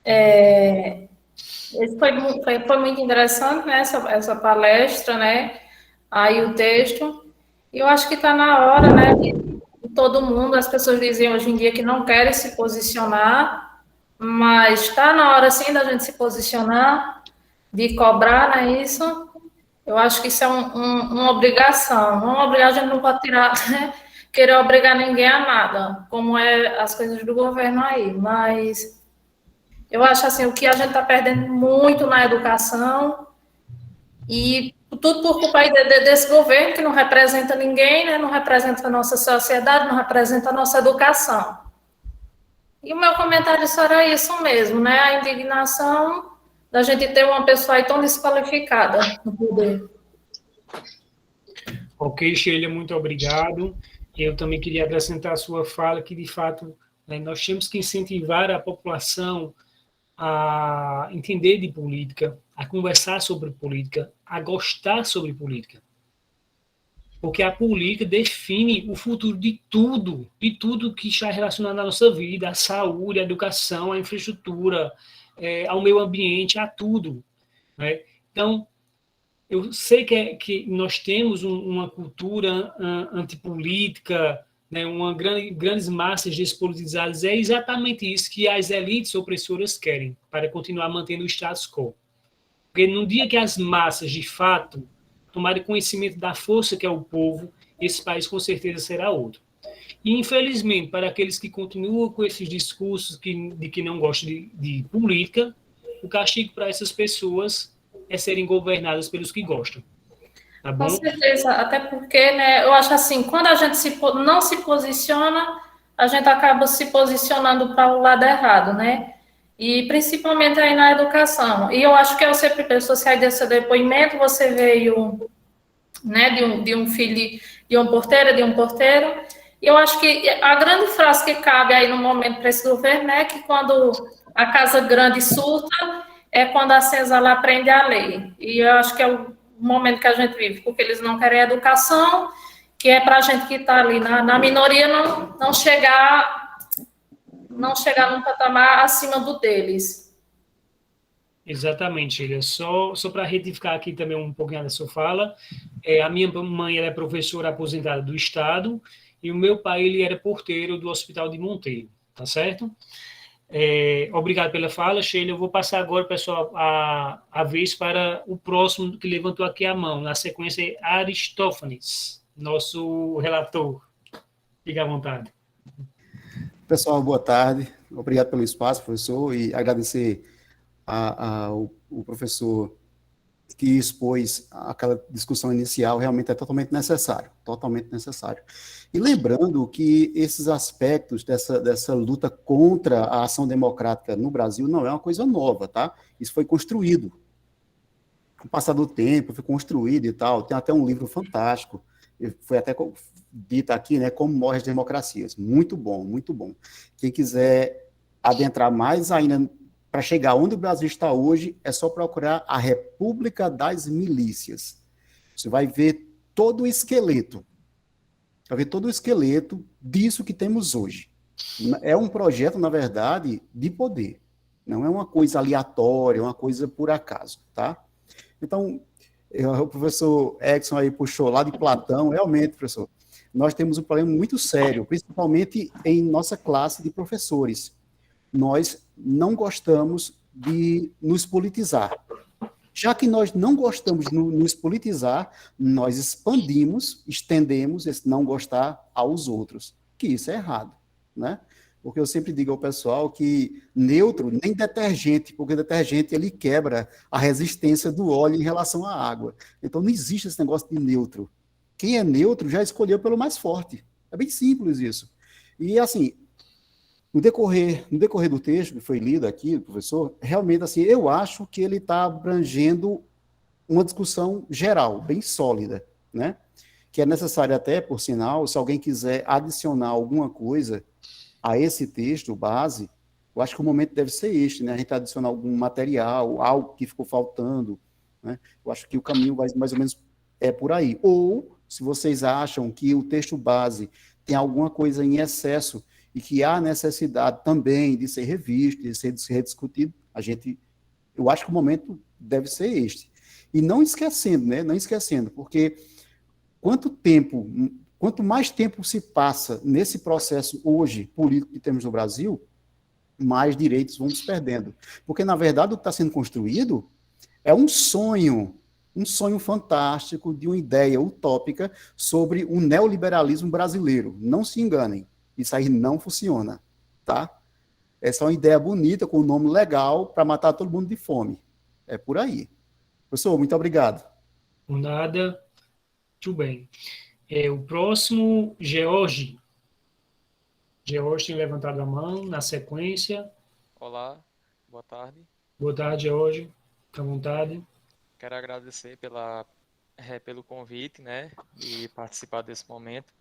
Esse foi muito interessante, né? Essa palestra, né? Aí o texto. E eu acho que está na hora, né? De todo mundo, as pessoas dizem hoje em dia que não querem se posicionar, mas está na hora, sim, da gente se posicionar, de cobrar, né? Isso. Eu acho que isso é uma obrigação. Uma obrigação, a gente não pode tirar, né? querer obrigar ninguém a nada, como é as coisas do governo aí, mas eu acho assim, o que a gente está perdendo muito na educação, e tudo por culpa aí desse governo que não representa ninguém, né? Não representa a nossa sociedade, não representa a nossa educação. E o meu comentário só era isso mesmo, né? A indignação da gente ter uma pessoa aí tão desqualificada no poder. Ok, Sheila, muito obrigado. Eu também queria acrescentar a sua fala que, de fato, né, nós temos que incentivar a população a entender de política, a conversar sobre política, a gostar sobre política. Porque a política define o futuro de tudo que está relacionado à nossa vida, à saúde, à educação, à infraestrutura, ao meio ambiente, a tudo. Né? Então, eu sei que nós temos uma cultura antipolítica, né, grandes massas despolitizadas, é exatamente isso que as elites opressoras querem, para continuar mantendo o status quo. Porque no dia que as massas, de fato, tomarem conhecimento da força que é o povo, esse país com certeza será outro. E, infelizmente, para aqueles que continuam com esses discursos de que não gostam de política, o castigo para essas pessoas é serem governadas pelos que gostam. Tá bom? Com certeza, até porque, né, eu acho assim, quando a gente não se posiciona, a gente acaba se posicionando para o lado errado, né? E principalmente aí na educação. E eu acho que eu sempre penso, se aí desse depoimento você veio, né, de um filho, de uma porteira, de um porteiro, e eu acho que a grande frase que cabe aí no momento para esse governo é que quando a casa grande surta, é quando a senzala aprende a lei. E eu acho que é o momento que a gente vive, porque eles não querem educação, que é para a gente que está ali na minoria não chegar num patamar acima do deles. Exatamente, Sheila. Só para retificar aqui também um pouquinho da sua fala, a minha mãe ela é professora aposentada do Estado e o meu pai ele era porteiro do Hospital de Monteiro, tá certo? Obrigado pela fala, Sheila. Eu vou passar agora, pessoal, a vez para o próximo que levantou aqui a mão. Na sequência, é Aristófanes, nosso relator. Fique à vontade. Pessoal, boa tarde. Obrigado pelo espaço, professor, e agradecer ao professor que expôs aquela discussão inicial, realmente é totalmente necessário, totalmente necessário. E lembrando que esses aspectos dessa luta contra a ação democrática no Brasil não é uma coisa nova, tá? Isso foi construído. Com o passar do tempo, foi construído e tal. Tem até um livro fantástico, foi até dito aqui, né, Como Morrem as Democracias. Muito bom, muito bom. Quem quiser adentrar mais ainda para chegar onde o Brasil está hoje, é só procurar a República das Milícias. Você vai ver todo o esqueleto. Vai ver todo o esqueleto disso que temos hoje. É um projeto, na verdade, de poder. Não é uma coisa aleatória, é uma coisa por acaso, tá? Então, o professor Edson aí puxou lá de Platão. Realmente, professor, nós temos um problema muito sério, principalmente em nossa classe de professores. Nós não gostamos de nos politizar. Já que nós não gostamos de nos politizar, nós estendemos esse não gostar aos outros, que isso é errado, né? Porque eu sempre digo ao pessoal que neutro, nem detergente, porque detergente ele quebra a resistência do óleo em relação à água. Então não existe esse negócio de neutro. Quem é neutro já escolheu pelo mais forte. É bem simples isso. E assim, no decorrer do texto que foi lido aqui, professor, realmente, assim, eu acho que ele está abrangendo uma discussão geral, bem sólida, né? Que é necessário até, por sinal, se alguém quiser adicionar alguma coisa a esse texto base, eu acho que o momento deve ser este, né? A gente adicionar algum material, algo que ficou faltando, né? Eu acho que o caminho vai mais ou menos por aí. Ou, se vocês acham que o texto base tem alguma coisa em excesso e que há necessidade também de ser revisto, de ser rediscutido, eu acho que o momento deve ser este. E não esquecendo, né? Não esquecendo, porque quanto mais tempo se passa nesse processo hoje político que temos no Brasil, mais direitos vamos perdendo. Porque, na verdade, o que está sendo construído é um sonho um sonho fantástico de uma ideia utópica sobre o neoliberalismo brasileiro. Não se enganem, isso aí não funciona, tá? Essa é uma ideia bonita, com um nome legal, para matar todo mundo de fome. É por aí. Professor, muito obrigado. Por nada. Muito bem. O próximo, George. George tem levantado a mão na sequência. Olá, boa tarde. Boa tarde, George. Fique à vontade. Quero agradecer pelo convite, né, de participar desse momento.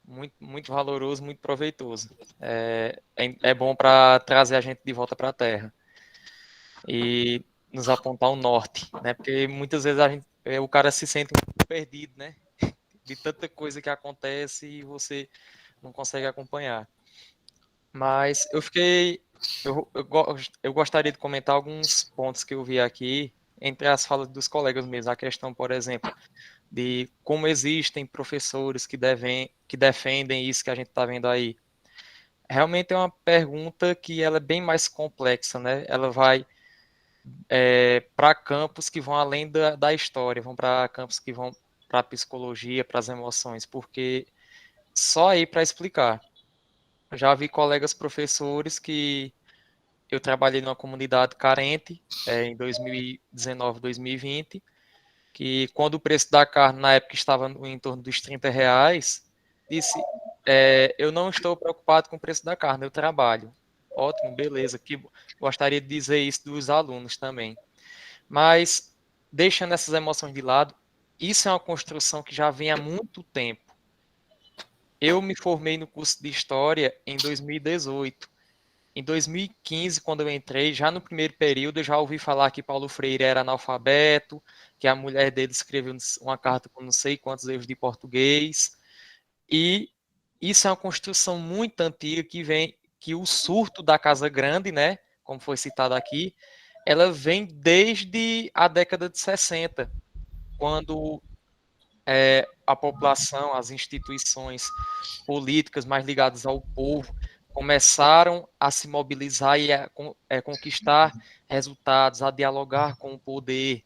Muito, muito valoroso, muito proveitoso. É bom para trazer a gente de volta para a Terra e nos apontar o norte, né? Porque muitas vezes o cara se sente um pouco perdido, né? De tanta coisa que acontece e você não consegue acompanhar. Mas eu gostaria de comentar alguns pontos que eu vi aqui entre as falas dos colegas mesmo. A questão, por exemplo, de como existem professores que defendem isso que a gente está vendo aí. Realmente é uma pergunta que ela é bem mais complexa, né? Ela vai para campos que vão além da história, vão para campos que vão para a psicologia, para as emoções, porque só aí para explicar. Eu já vi colegas professores que eu trabalhei numa comunidade carente em 2019, 2020, que quando o preço da carne na época estava em torno dos R$ 30, disse, eu não estou preocupado com o preço da carne, eu trabalho. Ótimo, beleza, que gostaria de dizer isso dos alunos também. Mas, deixando essas emoções de lado, isso é uma construção que já vem há muito tempo. Eu me formei no curso de História em 2018. Em 2015, quando eu entrei, já no primeiro período, eu já ouvi falar que Paulo Freire era analfabeto, que a mulher dele escreveu uma carta com não sei quantos erros de português. E isso é uma construção muito antiga que o surto da Casa Grande, né, como foi citado aqui, ela vem desde a década de 60, quando a população, as instituições políticas mais ligadas ao povo começaram a se mobilizar e a conquistar resultados, a dialogar com o poder.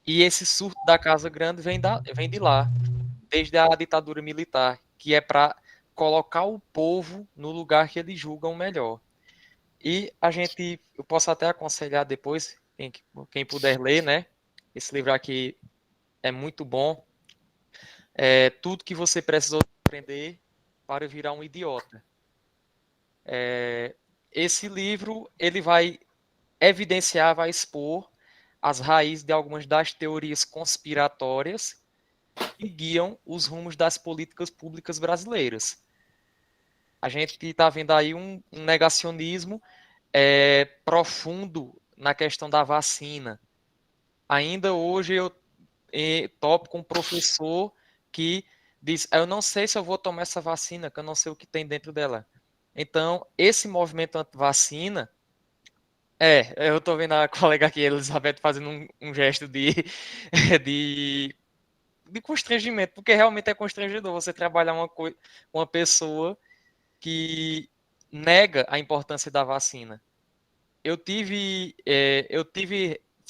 E esse surto da Casa Grande vem de lá, desde a ditadura militar, que é para colocar o povo no lugar que eles julgam melhor. E eu posso até aconselhar depois, quem puder ler, né? Esse livro aqui é muito bom. Tudo que você precisou aprender para virar um idiota. Esse livro ele vai evidenciar, vai expor as raízes de algumas das teorias conspiratórias que guiam os rumos das políticas públicas brasileiras. A gente está vendo aí um negacionismo profundo na questão da vacina. Ainda hoje eu topo com um professor que diz, eu não sei se eu vou tomar essa vacina, que eu não sei o que tem dentro dela. Então, esse movimento anti-vacina, eu estou vendo a colega aqui, Elizabeth, fazendo um gesto de constrangimento, porque realmente é constrangedor você trabalhar uma pessoa que nega a importância da vacina. Eu tive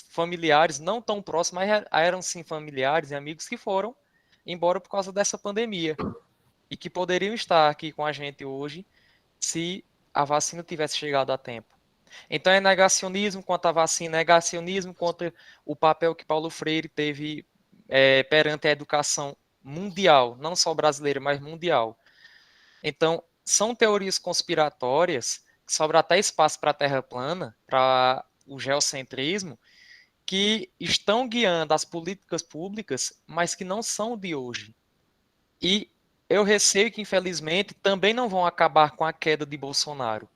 familiares, não tão próximos, mas eram sim familiares e amigos que foram embora por causa dessa pandemia e que poderiam estar aqui com a gente hoje se a vacina tivesse chegado a tempo. Então é negacionismo quanto à vacina, negacionismo contra o papel que Paulo Freire teve perante a educação mundial, não só brasileira, mas mundial. Então, são teorias conspiratórias, que sobra até espaço para a Terra plana, para o geocentrismo, que estão guiando as políticas públicas, mas que não são de hoje. E eu receio que, infelizmente, também não vão acabar com a queda de Bolsonaro,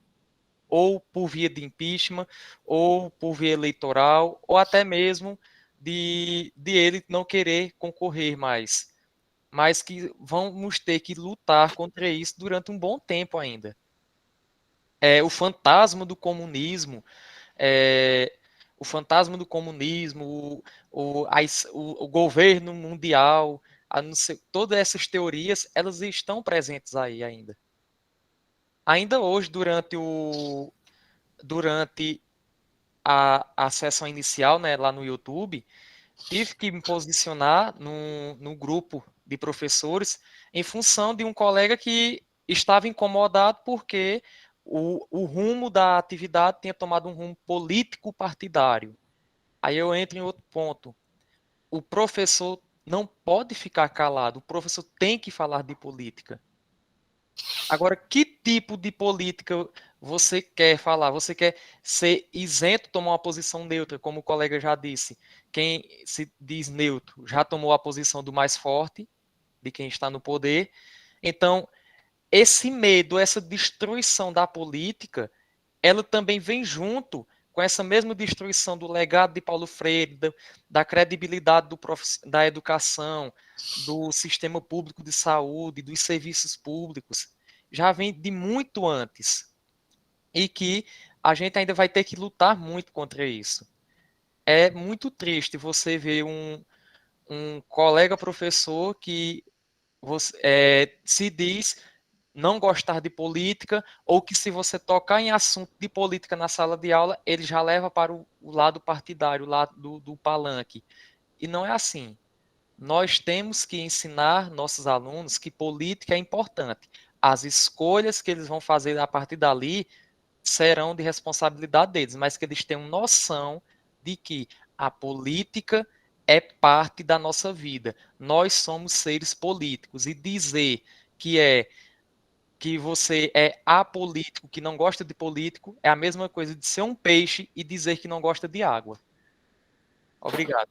ou por via de impeachment, ou por via eleitoral, ou até mesmo de ele não querer concorrer mais, mas que vamos ter que lutar contra isso durante um bom tempo ainda. O fantasma do comunismo, o governo mundial, todas essas teorias, elas estão presentes aí ainda. Ainda hoje, durante a sessão inicial, né, lá no YouTube, tive que me posicionar no grupo de professores em função de um colega que estava incomodado porque o rumo da atividade tinha tomado um rumo político-partidário. Aí eu entro em outro ponto. O professor não pode ficar calado, o professor tem que falar de política. Agora, que tipo de política você quer falar? Você quer ser isento, tomar uma posição neutra, como o colega já disse. Quem se diz neutro já tomou a posição do mais forte, de quem está no poder. Então, esse medo, essa destruição da política, ela também vem junto com essa mesma destruição do legado de Paulo Freire, da credibilidade da educação, do sistema público de saúde, dos serviços públicos. Já vem de muito antes. E que a gente ainda vai ter que lutar muito contra isso. É muito triste você ver um colega professor que se diz não gostar de política, ou que se você tocar em assunto de política na sala de aula, ele já leva para o lado partidário, o lado do palanque. E não é assim. Nós temos que ensinar nossos alunos que política é importante. As escolhas que eles vão fazer a partir dali serão de responsabilidade deles, mas que eles tenham noção de que a política é parte da nossa vida. Nós somos seres políticos, e dizer que você é apolítico, que não gosta de político, é a mesma coisa de ser um peixe e dizer que não gosta de água. Obrigado.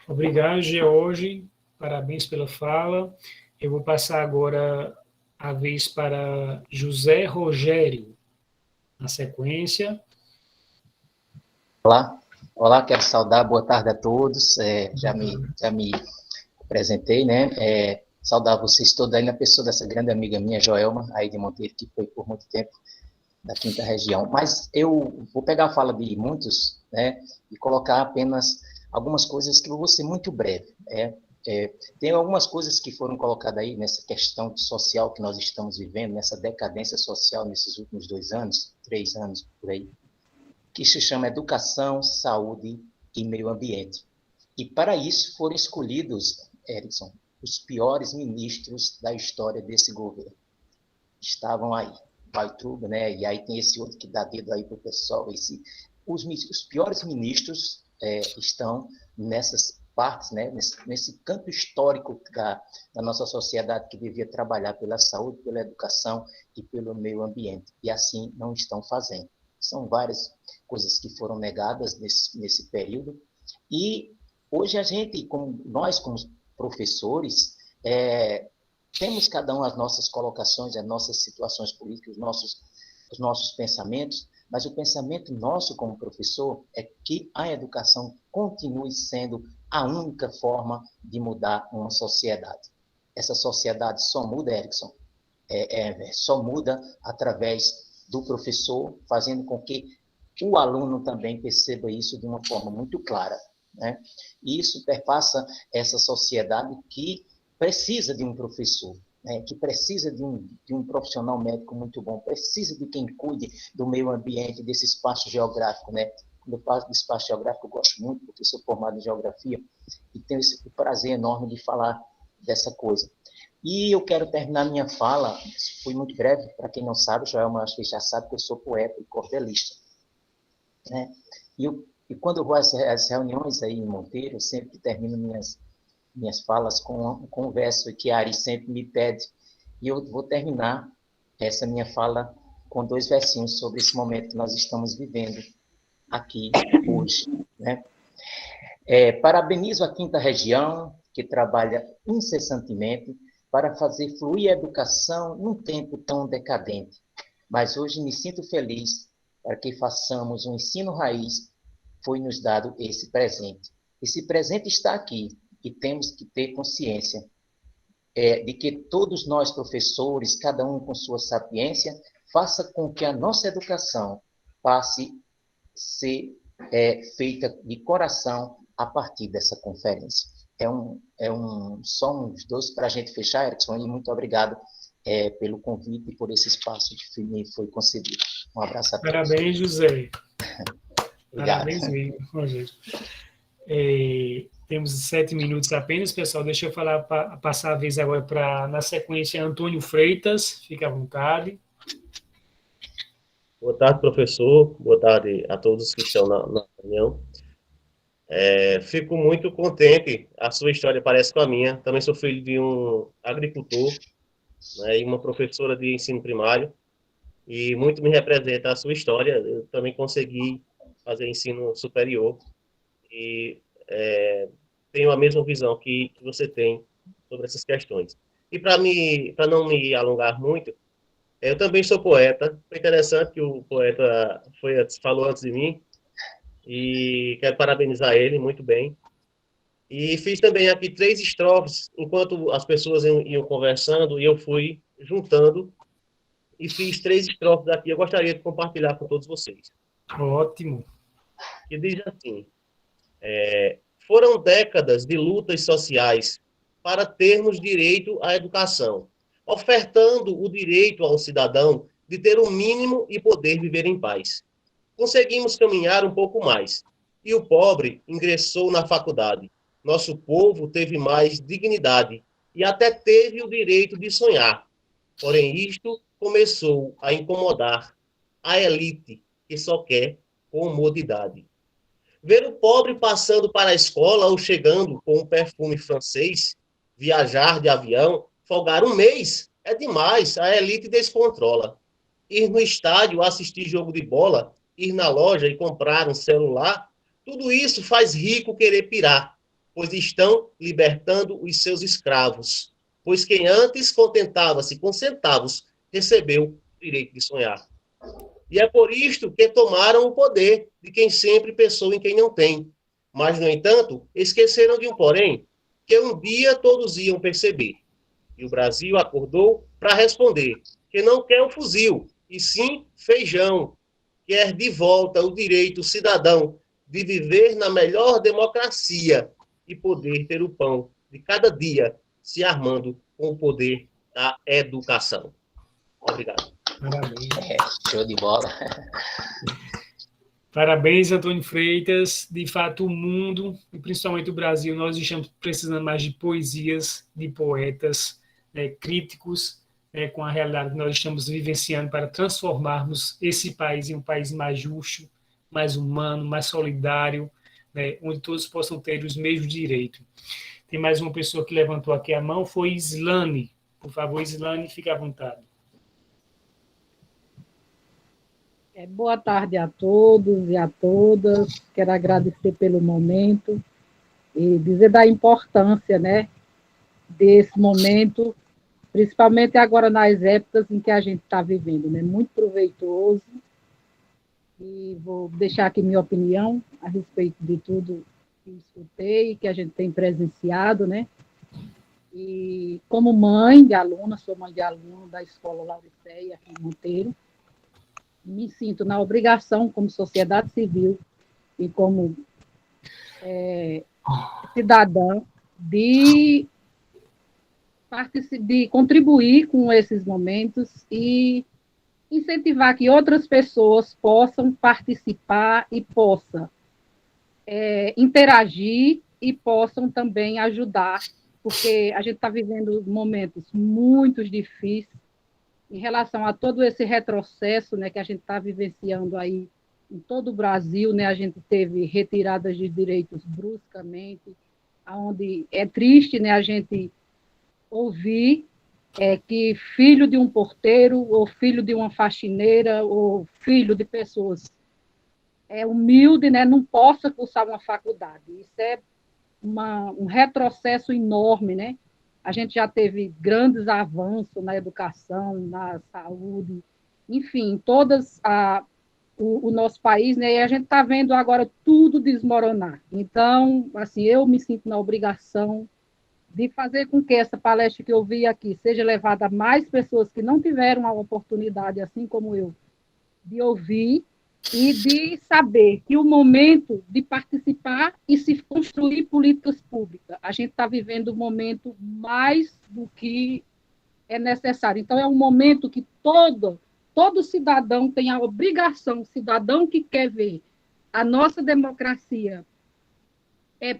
Obrigado, George. Parabéns pela fala. Eu vou passar agora a vez para José Rogério, na sequência. Olá, quero saudar, boa tarde a todos. Já me apresentei, né? Saudar vocês todos aí na pessoa dessa grande amiga minha, Joelma, aí de Monteiro, que foi por muito tempo da 5ª região. Mas eu vou pegar a fala de muitos, né, e colocar apenas algumas coisas que eu vou ser muito breve. Tem algumas coisas que foram colocadas aí nessa questão social que nós estamos vivendo, nessa decadência social nesses últimos 2 anos, 3 anos, por aí, que se chama educação, saúde e meio ambiente. E para isso foram escolhidos, Erickson, os piores ministros da história desse governo. Estavam aí, Waltraub, né? E aí tem esse outro que dá dedo aí para o pessoal. Os piores ministros estão nessas partes, né? Nesse campo histórico da nossa sociedade que devia trabalhar pela saúde, pela educação e pelo meio ambiente. E assim não estão fazendo. São várias coisas que foram negadas nesse período. E hoje a gente, como professores, temos cada um as nossas colocações, as nossas situações políticas, os nossos pensamentos, mas o pensamento nosso como professor é que a educação continue sendo a única forma de mudar uma sociedade. Essa sociedade só muda, Erickson, só muda através do professor, fazendo com que o aluno também perceba isso de uma forma muito clara, né? E isso perpassa essa sociedade que precisa de um professor, né? Que precisa de um profissional médico muito bom, precisa de quem cuide do meio ambiente, desse espaço geográfico, né? Quando eu falo de espaço geográfico, eu gosto muito, porque sou formado em geografia, e tenho esse prazer enorme de falar dessa coisa. E eu quero terminar minha fala, fui muito breve, para quem não sabe, Joelma, acho que já sabe que eu sou poeta e cordelista, né? E quando eu vou às reuniões aí em Monteiro, eu sempre termino minhas falas com um verso que a Ari sempre me pede, e eu vou terminar essa minha fala com 2 versinhos sobre esse momento que nós estamos vivendo aqui hoje, né? Parabenizo a 5ª região, que trabalha incessantemente para fazer fluir a educação num tempo tão decadente. Mas hoje me sinto feliz para que façamos um ensino raiz, foi nos dado esse presente. Esse presente está aqui e temos que ter consciência de que todos nós, professores, cada um com sua sapiência, faça com que a nossa educação passe a ser feita de coração a partir dessa conferência. Só uns 2 para a gente fechar, Erickson, e muito obrigado pelo convite e por esse espaço que me foi concedido. Um abraço a todos. Parabéns, José. Obrigado. Parabéns mesmo, Rogério. Temos 7 minutos apenas, pessoal. Deixa eu passar a vez agora para, na sequência, Antônio Freitas. Fique à vontade. Boa tarde, professor. Boa tarde a todos que estão na reunião. Fico muito contente. A sua história parece com a minha. Também sou filho de um agricultor, né, e uma professora de ensino primário. E muito me representa a sua história. Eu também consegui fazer ensino superior. E tenho a mesma visão que você tem sobre essas questões. E para não me alongar muito, eu também sou poeta. Foi interessante que o poeta falou antes de mim, e quero parabenizar ele, muito bem. E fiz também aqui 3 estrofes, enquanto as pessoas iam conversando, e eu fui juntando, e fiz 3 estrofes aqui. Eu gostaria de compartilhar com todos vocês. Ótimo. Que diz assim: foram décadas de lutas sociais para termos direito à educação, ofertando o direito ao cidadão de ter o mínimo e poder viver em paz. Conseguimos caminhar um pouco mais, e o pobre ingressou na faculdade. Nosso povo teve mais dignidade e até teve o direito de sonhar. Porém, isto começou a incomodar a elite, que só quer comodidade. Ver o pobre passando para a escola ou chegando com um perfume francês, viajar de avião, folgar um mês, é demais, a elite descontrola. Ir no estádio, assistir jogo de bola, ir na loja e comprar um celular, tudo isso faz rico querer pirar, pois estão libertando os seus escravos. Pois quem antes contentava-se com centavos, recebeu o direito de sonhar. E é por isto que tomaram o poder de quem sempre pensou em quem não tem. Mas, no entanto, esqueceram de um porém, que um dia todos iam perceber. E o Brasil acordou para responder que não quer o fuzil, e sim feijão. Quer de volta o direito cidadão de viver na melhor democracia e poder ter o pão de cada dia, se armando com o poder da educação. Obrigado. Parabéns. Show de bola. Parabéns, Antônio Freitas. De fato, o mundo, e principalmente o Brasil, nós estamos precisando mais de poesias, de poetas, críticos, com a realidade que nós estamos vivenciando para transformarmos esse país em um país mais justo, mais humano, mais solidário, onde todos possam ter os mesmos direitos. Tem mais uma pessoa que levantou aqui a mão, foi Islane. Por favor, Islane, fique à vontade. Boa tarde a todos e a todas. Quero agradecer pelo momento e dizer da importância, desse momento, principalmente agora nas épocas em que a gente está vivendo, muito proveitoso. E vou deixar aqui minha opinião a respeito de tudo que escutei, que a gente tem presenciado, E como mãe de aluna, sou mãe de aluno da Escola Lauriceia, aqui em Monteiro, me sinto na obrigação, como sociedade civil e como cidadã, de contribuir com esses momentos e incentivar que outras pessoas possam participar e possam interagir e possam também ajudar, porque a gente está vivendo momentos muito difíceis em relação a todo esse retrocesso, que a gente está vivenciando aí em todo o Brasil, a gente teve retiradas de direitos bruscamente, onde é triste, a gente ouvir que filho de um porteiro, ou filho de uma faxineira, ou filho de pessoas humildes, não possa cursar uma faculdade. Isso é um retrocesso enorme, A gente já teve grandes avanços na educação, na saúde, enfim, o nosso país, e a gente está vendo agora tudo desmoronar. Então, assim, eu me sinto na obrigação de fazer com que essa palestra que eu vi aqui seja levada a mais pessoas que não tiveram a oportunidade, assim como eu, de ouvir e de saber que o momento de participar e se construir políticas públicas, a gente está vivendo um momento mais do que é necessário. Então, é um momento que todo cidadão tem a obrigação, cidadão que quer ver a nossa democracia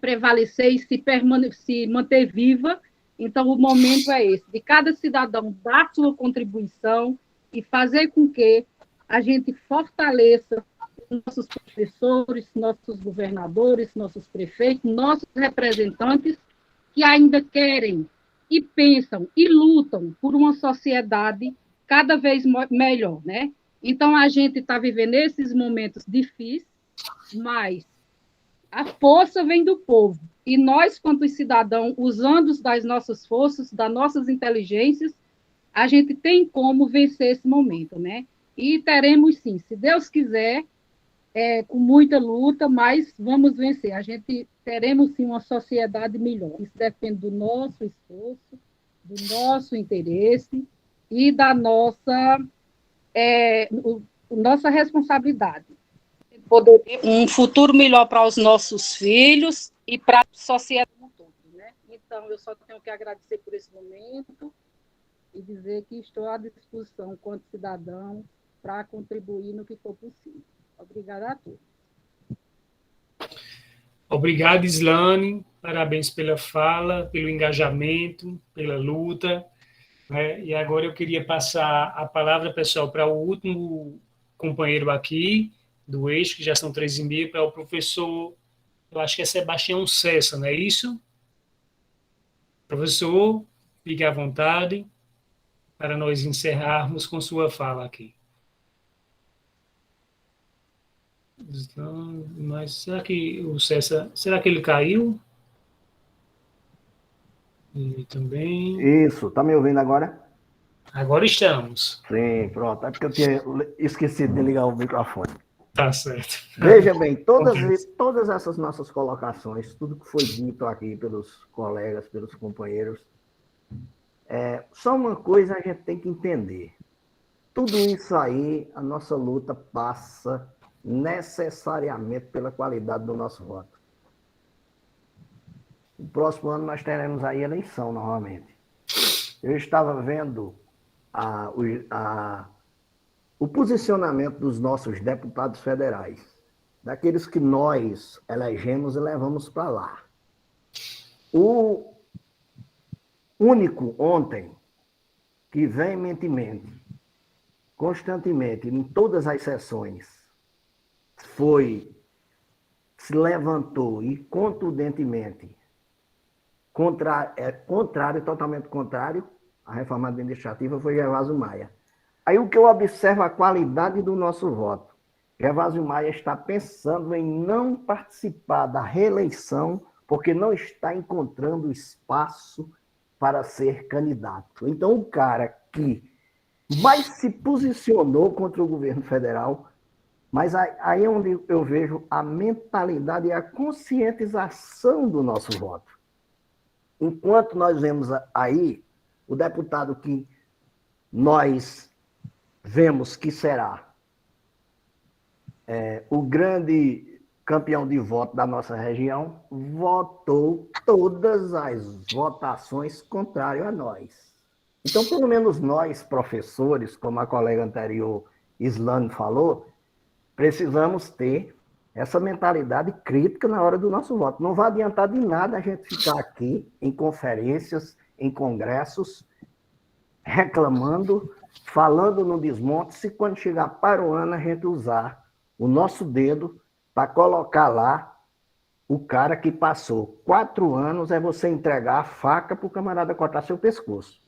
prevalecer e se manter viva. Então, o momento é esse, de cada cidadão dar sua contribuição e fazer com que a gente fortaleça nossos professores, nossos governadores, nossos prefeitos, nossos representantes, que ainda querem e pensam e lutam por uma sociedade cada vez melhor, né? Então, a gente está vivendo esses momentos difíceis, mas a força vem do povo. E nós, quanto cidadãos, usando das nossas forças, das nossas inteligências, a gente tem como vencer esse momento, né? E teremos, sim, se Deus quiser, com muita luta, mas vamos vencer. A gente teremos, sim, uma sociedade melhor. Isso depende do nosso esforço, do nosso interesse e da nossa responsabilidade. Poder ter um futuro melhor para os nossos filhos e para a sociedade como um todo, né? Então, eu só tenho que agradecer por esse momento e dizer que estou à disposição, quanto cidadão, para contribuir no que for possível. Obrigada a todos. Obrigado, Islane. Parabéns pela fala, pelo engajamento, pela luta. Né? E agora eu queria passar a palavra, pessoal, para o último companheiro aqui, do eixo, que já são 3h30, para o professor, eu acho que é Sebastião Cessa, não é isso? Professor, fique à vontade para nós encerrarmos com sua fala aqui. Mas será que o Cessa, será que ele caiu? E também... Isso, tá me ouvindo agora? Agora estamos. Sim, pronto. É porque eu tinha esquecido de ligar o microfone. Tá certo. Veja bem, todas essas nossas colocações, tudo que foi dito aqui pelos colegas, pelos companheiros, só uma coisa a gente tem que entender. Tudo isso aí, a nossa luta passa necessariamente pela qualidade do nosso voto. No próximo ano nós teremos aí eleição novamente. Eu estava vendo o posicionamento dos nossos deputados federais, daqueles que nós elegemos e levamos para lá. O único ontem que veementemente, constantemente, em todas as sessões, se levantou e contundentemente totalmente contrário à reforma administrativa foi Gervásio Maia. Aí o que eu observo a qualidade do nosso voto. Gervásio Maia está pensando em não participar da reeleição porque não está encontrando espaço para ser candidato. Então o cara que mais se posicionou contra o governo federal, mas aí é onde eu vejo a mentalidade e a conscientização do nosso voto. Enquanto nós vemos aí o deputado que nós vemos que será o grande campeão de voto da nossa região, votou todas as votações contrárias a nós. Então, pelo menos nós, professores, como a colega anterior, Islane, falou, precisamos ter essa mentalidade crítica na hora do nosso voto. Não vai adiantar de nada a gente ficar aqui em conferências, em congressos, reclamando, falando no desmonte, se quando chegar para o ano a gente usar o nosso dedo para colocar lá o cara que passou 4 anos, é você entregar a faca para o camarada cortar seu pescoço.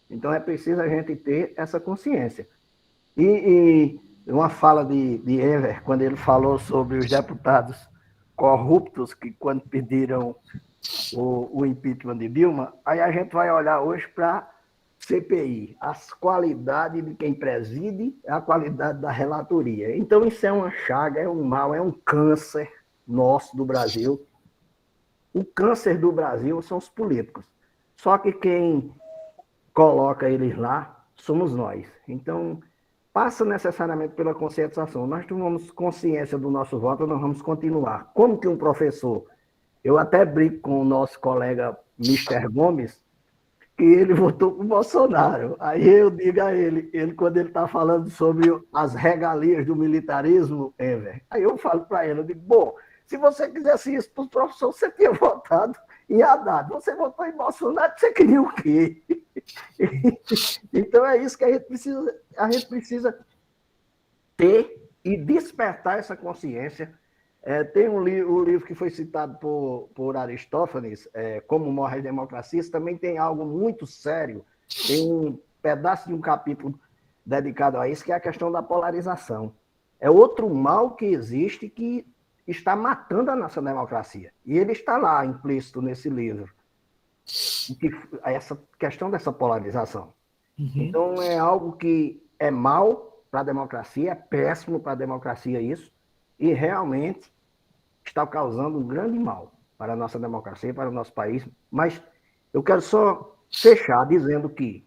Então é preciso a gente ter essa consciência. E uma fala de Enver, quando ele falou sobre os deputados corruptos que quando pediram o impeachment de Dilma, aí a gente vai olhar hoje para CPI, as qualidades de quem preside, a qualidade da relatoria. Então isso é uma chaga, é um mal, é um câncer nosso do Brasil. O câncer do Brasil são os políticos. Só que quem coloca eles lá somos nós. Então passa necessariamente pela conscientização. Nós tomamos consciência do nosso voto, nós vamos continuar. Como que um professor, eu até brinco com o nosso colega Mr. Gomes, que ele votou para o Bolsonaro. Aí eu digo a ele quando ele está falando sobre as regalias do militarismo, Enver, aí eu falo para ele, eu digo, bom, Se você quisesse isso para os professores, você tinha votado em Haddad. Você votou em Bolsonaro, você queria o quê? Então é isso que a gente precisa ter e despertar essa consciência. Tem o livro que foi citado por Aristófanes, Como Morre as Democracias, também tem algo muito sério, tem um pedaço de um capítulo dedicado a isso, que é a questão da polarização. É outro mal que existe que está matando a nossa democracia. E ele está lá, implícito nesse livro. Essa questão dessa polarização. Então, é algo que é mal para a democracia, é péssimo para a democracia isso, e realmente está causando um grande mal para a nossa democracia, para o nosso país. Mas eu quero só fechar dizendo que,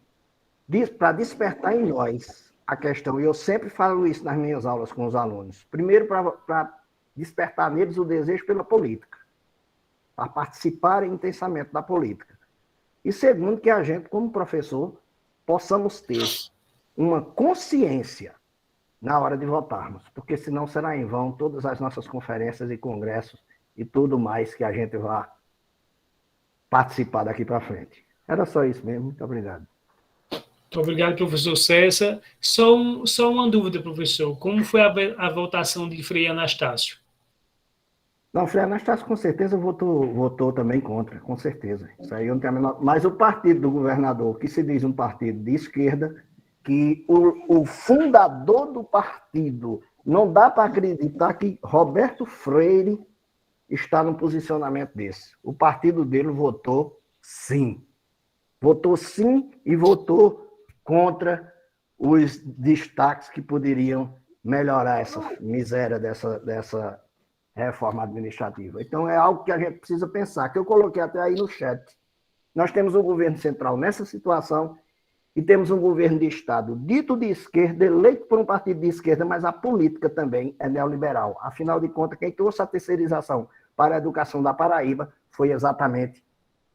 para despertar em nós a questão, e eu sempre falo isso nas minhas aulas com os alunos, primeiro para despertar neles o desejo pela política, para participarem intensamente da política. E segundo, que a gente, como professor, possamos ter uma consciência na hora de votarmos, porque senão será em vão todas as nossas conferências e congressos e tudo mais que a gente vai participar daqui para frente. Era só isso mesmo. Muito obrigado. Muito obrigado, professor César. Só uma dúvida, professor. Como foi a votação de Frei Anastácio? Não, Frei Anastácio com certeza votou também contra, com certeza. Isso aí eu não tenho a menor... Mas o partido do governador, que se diz um partido de esquerda, que o fundador do partido, não dá para acreditar que Roberto Freire está num posicionamento desse. O partido dele votou sim. Votou sim e votou contra os destaques que poderiam melhorar essa miséria dessa reforma administrativa. Então, é algo que a gente precisa pensar, que eu coloquei até aí no chat. Nós temos um governo central nessa situação e temos um governo de Estado dito de esquerda, eleito por um partido de esquerda, mas a política também é neoliberal. Afinal de contas, quem trouxe a terceirização para a educação da Paraíba foi exatamente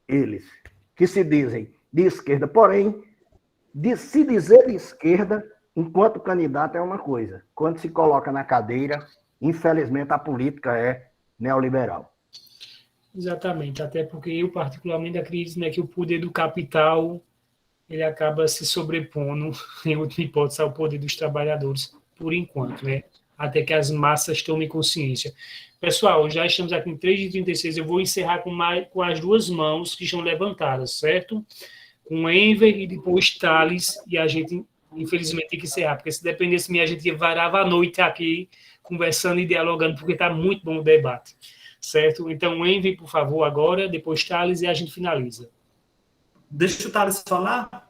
eles, que se dizem de esquerda. Porém, se dizer de esquerda, enquanto candidato, é uma coisa. Quando se coloca na cadeira, infelizmente, a política é neoliberal. Exatamente, até porque eu particularmente acredito, né, que o poder do capital ele acaba se sobrepondo, em última hipótese, ao poder dos trabalhadores, por enquanto, né, até que as massas tomem consciência. Pessoal, já estamos aqui em 3h36, eu vou encerrar com as duas mãos que estão levantadas, certo? Com Enver e depois Thales, e a gente, infelizmente, tem que encerrar, porque se dependesse de mim, a gente varava a noite aqui, conversando e dialogando, porque está muito bom o debate, certo? Então, Enver, por favor, agora, depois Thales, e a gente finaliza. Deixa o Thales falar.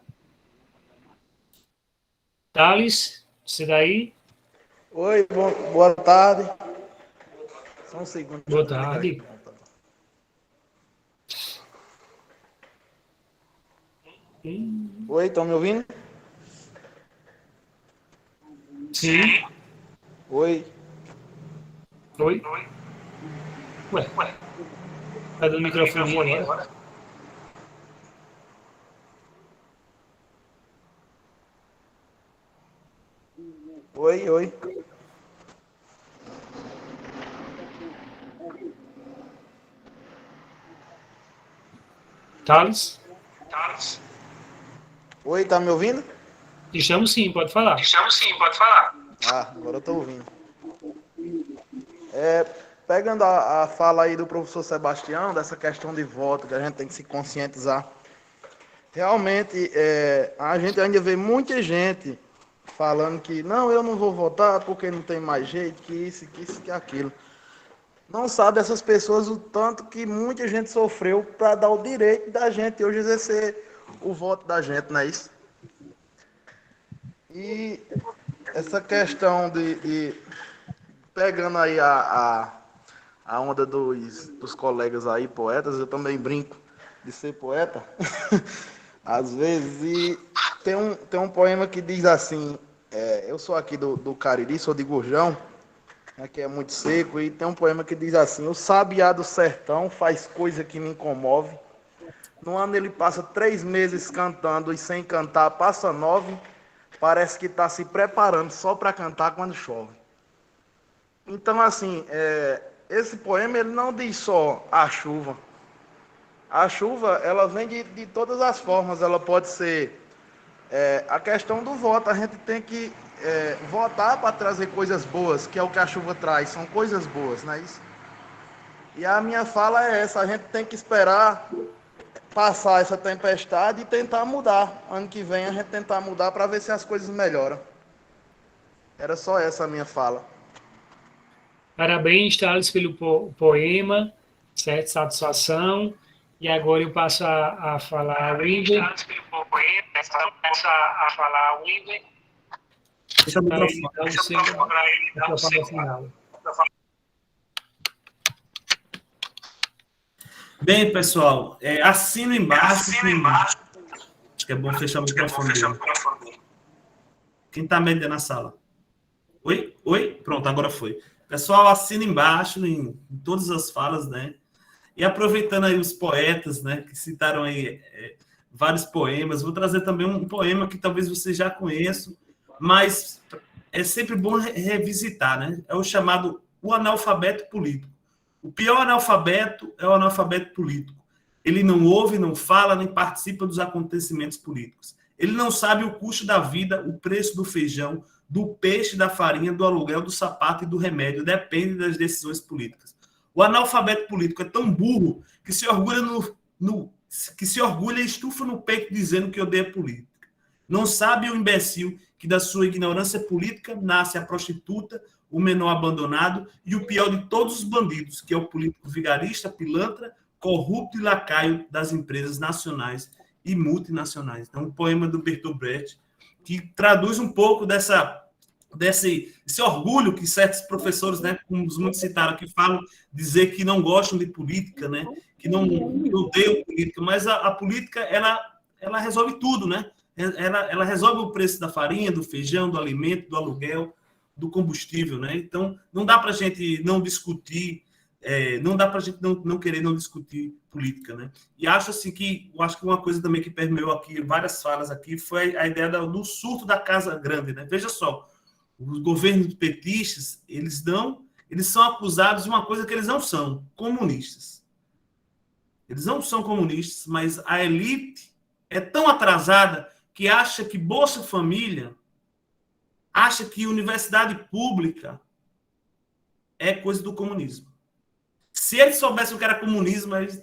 Thales, você daí? Oi, boa tarde. Só um segundo. Boa tarde. Oi, estão me ouvindo? Sim. Oi. Oi? Ué. Tá dando microfone agora? Oi. Thales? Oi, tá me ouvindo? Estamos sim, pode falar. Ah, agora eu tô ouvindo. Pegando a fala aí do professor Sebastião, dessa questão de voto, que a gente tem que se conscientizar. Realmente, a gente ainda vê muita gente falando que não, eu não vou votar porque não tem mais jeito, que isso, que aquilo. Não sabe essas pessoas o tanto que muita gente sofreu para dar o direito da gente hoje exercer o voto da gente, não é isso? E essa questão de pegando aí a onda dos colegas aí, poetas, eu também brinco de ser poeta, às vezes, e tem um poema que diz assim, eu sou aqui do Cariri, sou de Gurjão, né, que é muito seco, e tem um poema que diz assim, o sabiá do sertão faz coisa que me comove, no ano ele passa 3 meses cantando, e sem cantar passa 9, parece que está se preparando só para cantar quando chove. Então, assim, esse poema ele não diz só a chuva. A chuva, ela vem de todas as formas. Ela pode ser a questão do voto. A gente tem que votar para trazer coisas boas, que é o que a chuva traz. São coisas boas, não é isso? E a minha fala é essa. A gente tem que esperar passar essa tempestade e tentar mudar. Ano que vem a gente tentar mudar para ver se as coisas melhoram. Era só essa a minha fala. Parabéns, Thales, pelo poema, certo? Satisfação. E agora eu passo a falar ao Inger. Deixa o microfone. Final. Bem, pessoal, assino embaixo. Acho que é bom fechar o microfone. Quem está mediando a sala? Oi? Pronto, agora foi. Pessoal, assina embaixo em todas as falas, né? E aproveitando aí os poetas, né, que citaram aí vários poemas, vou trazer também um poema que talvez vocês já conheçam, mas é sempre bom revisitar, né? É o chamado O Analfabeto Político. O pior analfabeto é o analfabeto político. Ele não ouve, não fala, nem participa dos acontecimentos políticos. Ele não sabe o custo da vida, o preço do feijão, do peixe, da farinha, do aluguel, do sapato e do remédio. Depende das decisões políticas. O analfabeto político é tão burro que se orgulha e estufa no peito dizendo que odeia política. Não sabe o imbecil que da sua ignorância política nasce a prostituta, o menor abandonado e o pior de todos os bandidos, que é o político vigarista, pilantra, corrupto e lacaio das empresas nacionais e multinacionais. Então, um poema do Bertolt Brecht que traduz um pouco desse orgulho que certos professores, né, como muitos citaram aqui, falam, dizer que não gostam de política, né, que não odeiam política, mas a política, ela resolve tudo, né? Ela resolve o preço da farinha, do feijão, do alimento, do aluguel, do combustível, né? Então, não dá para a gente não discutir, não dá para a gente não querer não discutir política, né? E acho assim que uma coisa também que permeou aqui várias falas aqui foi a ideia do surto da Casa Grande, né? Veja só, os governos petistas, eles são acusados de uma coisa que eles não são, comunistas. Eles não são comunistas, mas a elite é tão atrasada que acha que Bolsa Família, acha que universidade pública é coisa do comunismo. Se eles soubessem o que era comunismo, eles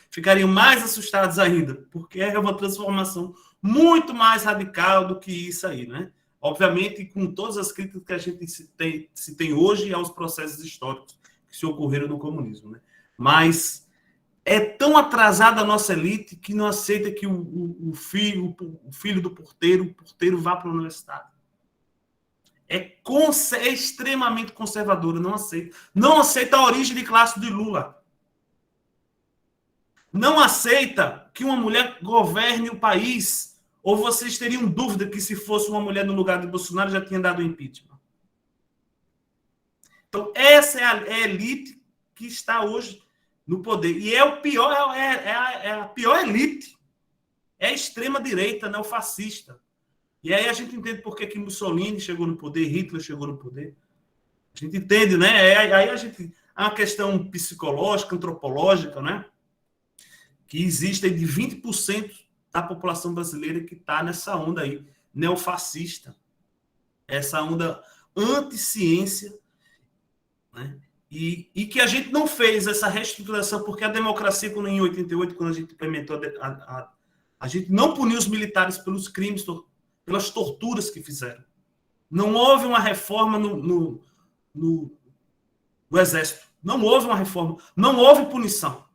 ficariam mais assustados ainda, porque é uma transformação muito mais radical do que isso aí, né? Obviamente, com todas as críticas que a gente se tem hoje aos processos históricos que se ocorreram no comunismo, né? Mas é tão atrasada a nossa elite que não aceita que o filho do porteiro, o porteiro vá para a universidade. É extremamente conservadora, não aceita. Não aceita a origem de classe de Lula. Não aceita que uma mulher governe o país. Ou vocês teriam dúvida que se fosse uma mulher no lugar de Bolsonaro já tinha dado impeachment. Então, essa é a elite que está hoje no poder. E é o pior, é a pior elite. É a extrema-direita, neofascista. E aí a gente entende por que Mussolini chegou no poder, Hitler chegou no poder. A gente entende, né? Aí a gente... Há uma questão psicológica, antropológica, né? Que existe aí de 20% da população brasileira que está nessa onda aí, neofascista. Essa onda anti-ciência, né? E que a gente não fez essa reestruturação, porque a democracia, quando em 88, quando a gente implementou, a gente não puniu os militares pelos crimes, pelas torturas que fizeram. Não houve uma reforma no Exército. Não houve uma reforma. Não houve punição.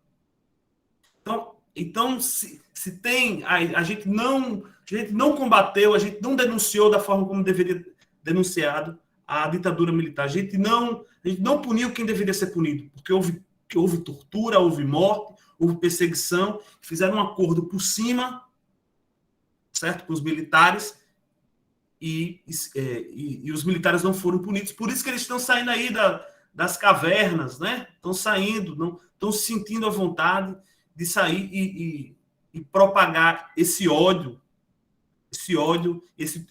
Então se tem... A gente não combateu, a gente não denunciou da forma como deveria denunciado a ditadura militar. A gente não puniu quem deveria ser punido, porque houve tortura, houve morte, houve perseguição, fizeram um acordo por cima, certo, com os militares, e os militares não foram punidos. Por isso que eles estão saindo aí das cavernas, né? Estão saindo, não estão se sentindo à vontade de sair e propagar esse ódio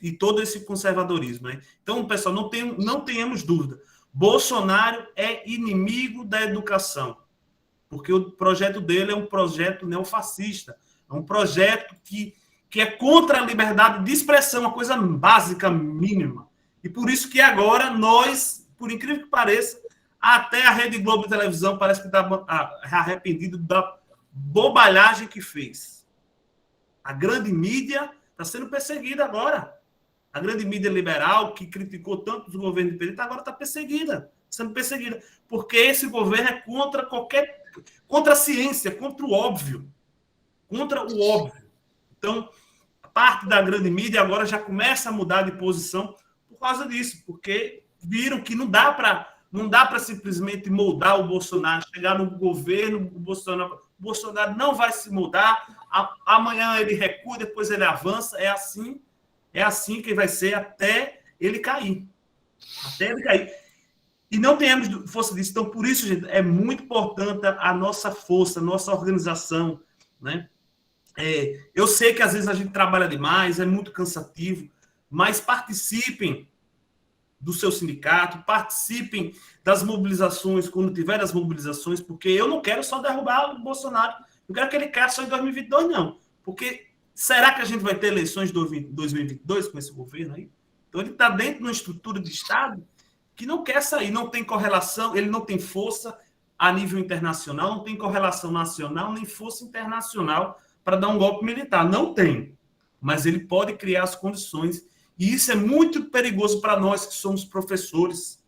e todo esse conservadorismo, né? Então, pessoal, não tenhamos dúvida. Bolsonaro é inimigo da educação, porque o projeto dele é um projeto neofascista, é um projeto que é contra a liberdade de expressão, uma coisa básica, mínima. E por isso que agora nós, por incrível que pareça, até a Rede Globo de televisão parece que está arrependido da bobalhagem que fez. A grande mídia está sendo perseguida agora. A grande mídia liberal, que criticou tanto os governos de PT, agora está perseguida, sendo perseguida. Porque esse governo é contra a ciência, contra o óbvio. Contra o óbvio. Então, parte da grande mídia agora já começa a mudar de posição por causa disso, porque viram que não dá para simplesmente moldar o Bolsonaro, chegar no governo, o Bolsonaro não vai se moldar, amanhã ele recua, depois ele avança, é assim que vai ser até ele cair. Até ele cair. E não tenhamos força disso. Então, por isso, gente, é muito importante a nossa força, a nossa organização, né? Eu sei que às vezes a gente trabalha demais, é muito cansativo, mas participem do seu sindicato, participem das mobilizações, quando tiver as mobilizações, porque eu não quero só derrubar o Bolsonaro, não quero que ele caia só em 2022, não. Porque será que a gente vai ter eleições de 2022 com esse governo aí? Então ele está dentro de uma estrutura de Estado que não quer sair, não tem correlação, ele não tem força a nível internacional, não tem correlação nacional, nem força internacional para dar um golpe militar. Não tem. Mas ele pode criar as condições. E isso é muito perigoso para nós que somos professores.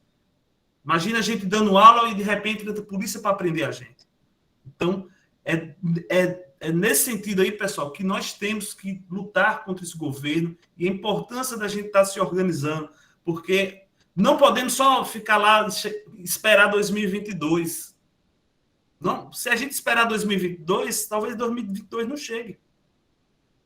Imagina a gente dando aula e, de repente, entra a polícia para prender a gente. Então, é nesse sentido aí, pessoal, que nós temos que lutar contra esse governo e a importância da gente estar se organizando, porque não podemos só ficar lá e esperar 2022. Não, se a gente esperar 2022, talvez 2022 não chegue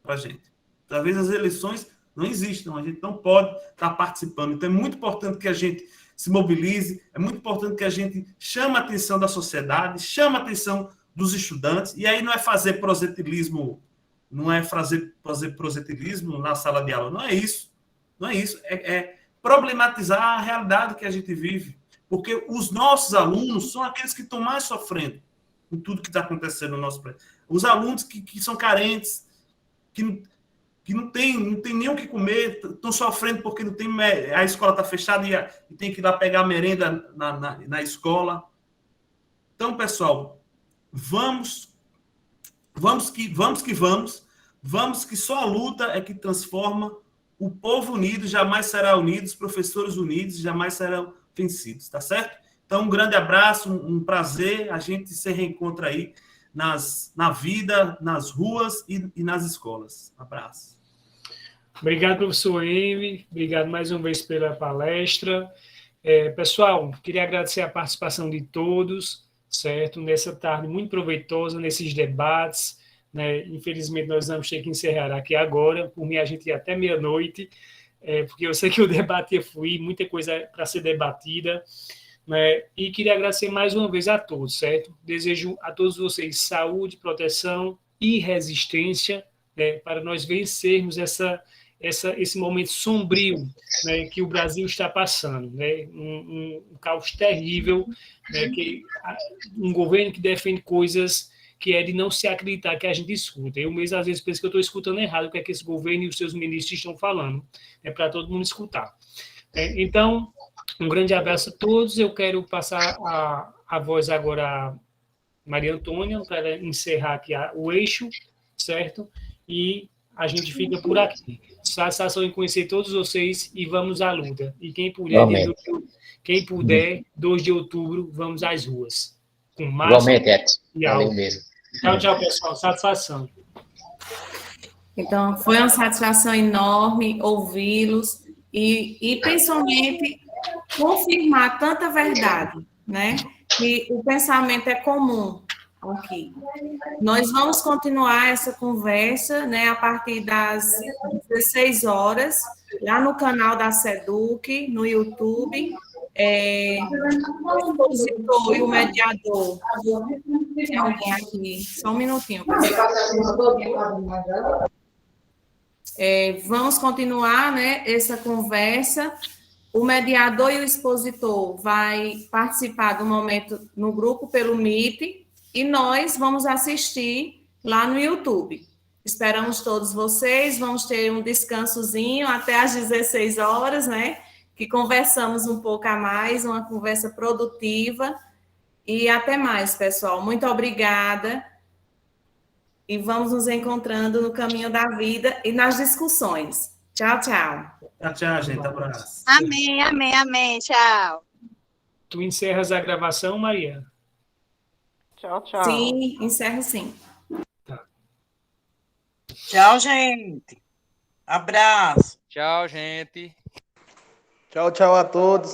para a gente. Talvez as eleições não existam, a gente não pode estar participando. Então é muito importante que a gente se mobilize, é muito importante que a gente chame a atenção da sociedade, chame a atenção dos estudantes, e aí não é fazer proselitismo, não é fazer proselitismo na sala de aula, não é isso. Não é isso, é problematizar a realidade que a gente vive, porque os nossos alunos são aqueles que estão mais sofrendo com tudo que está acontecendo no nosso país. Os alunos que são carentes, que não tem nem o que comer, estão sofrendo porque não tem, a escola está fechada e tem que ir lá pegar a merenda na escola. Então, pessoal, vamos que só a luta é que transforma. O povo unido jamais será unido, os professores unidos jamais serão vencidos, tá certo? Então, um grande abraço, um prazer, a gente se reencontra aí na vida, nas ruas e nas escolas. Um abraço. Obrigado, professor Emi, obrigado mais uma vez pela palestra. Pessoal, queria agradecer a participação de todos, certo? Nessa tarde muito proveitosa, nesses debates, né? Infelizmente, nós vamos ter que encerrar aqui agora, por mim a gente ia até meia-noite, porque eu sei que o debate ia fluir, muita coisa para ser debatida, né? E queria agradecer mais uma vez a todos, certo? Desejo a todos vocês saúde, proteção e resistência, né, para nós vencermos esse momento sombrio, né, que o Brasil está passando, né, um caos terrível, né, um governo que defende coisas que é de não se acreditar que a gente escuta. Eu mesmo, às vezes, penso que eu estou escutando errado o que é que esse governo e os seus ministros estão falando. É para todo mundo escutar. Então, um grande abraço a todos. Eu quero passar a voz agora a Maria Antônia, para encerrar aqui o eixo, certo? E a gente fica por aqui. Satisfação em conhecer todos vocês e vamos à luta. E quem puder, 2 de outubro, vamos às ruas. Com igualmente, Edson. Valeu mesmo. Tchau, pessoal. Satisfação. Então, foi uma satisfação enorme ouvi-los e principalmente confirmar tanta verdade, né? Que o pensamento é comum aqui. Nós vamos continuar essa conversa, né, a partir das 16 horas, lá no canal da SEDUC, no YouTube. O expositor e o mediador. Tem alguém aqui? Só um minutinho, pessoal. Vamos continuar, né, essa conversa. O mediador e o expositor vai participar do momento no grupo pelo Meet e nós vamos assistir lá no YouTube. Esperamos todos vocês, vamos ter um descansozinho até às 16 horas, né? Que conversamos um pouco a mais, uma conversa produtiva. E até mais, pessoal. Muito obrigada. E vamos nos encontrando no caminho da vida e nas discussões. Tchau, tchau. Tchau, tchau, gente. Abraço. Amém, amém, amém. Tchau. Tu encerras a gravação, Maria? Tchau, tchau. Sim, encerro sim. Tchau, gente. Abraço. Tchau, gente. Tchau, tchau a todos.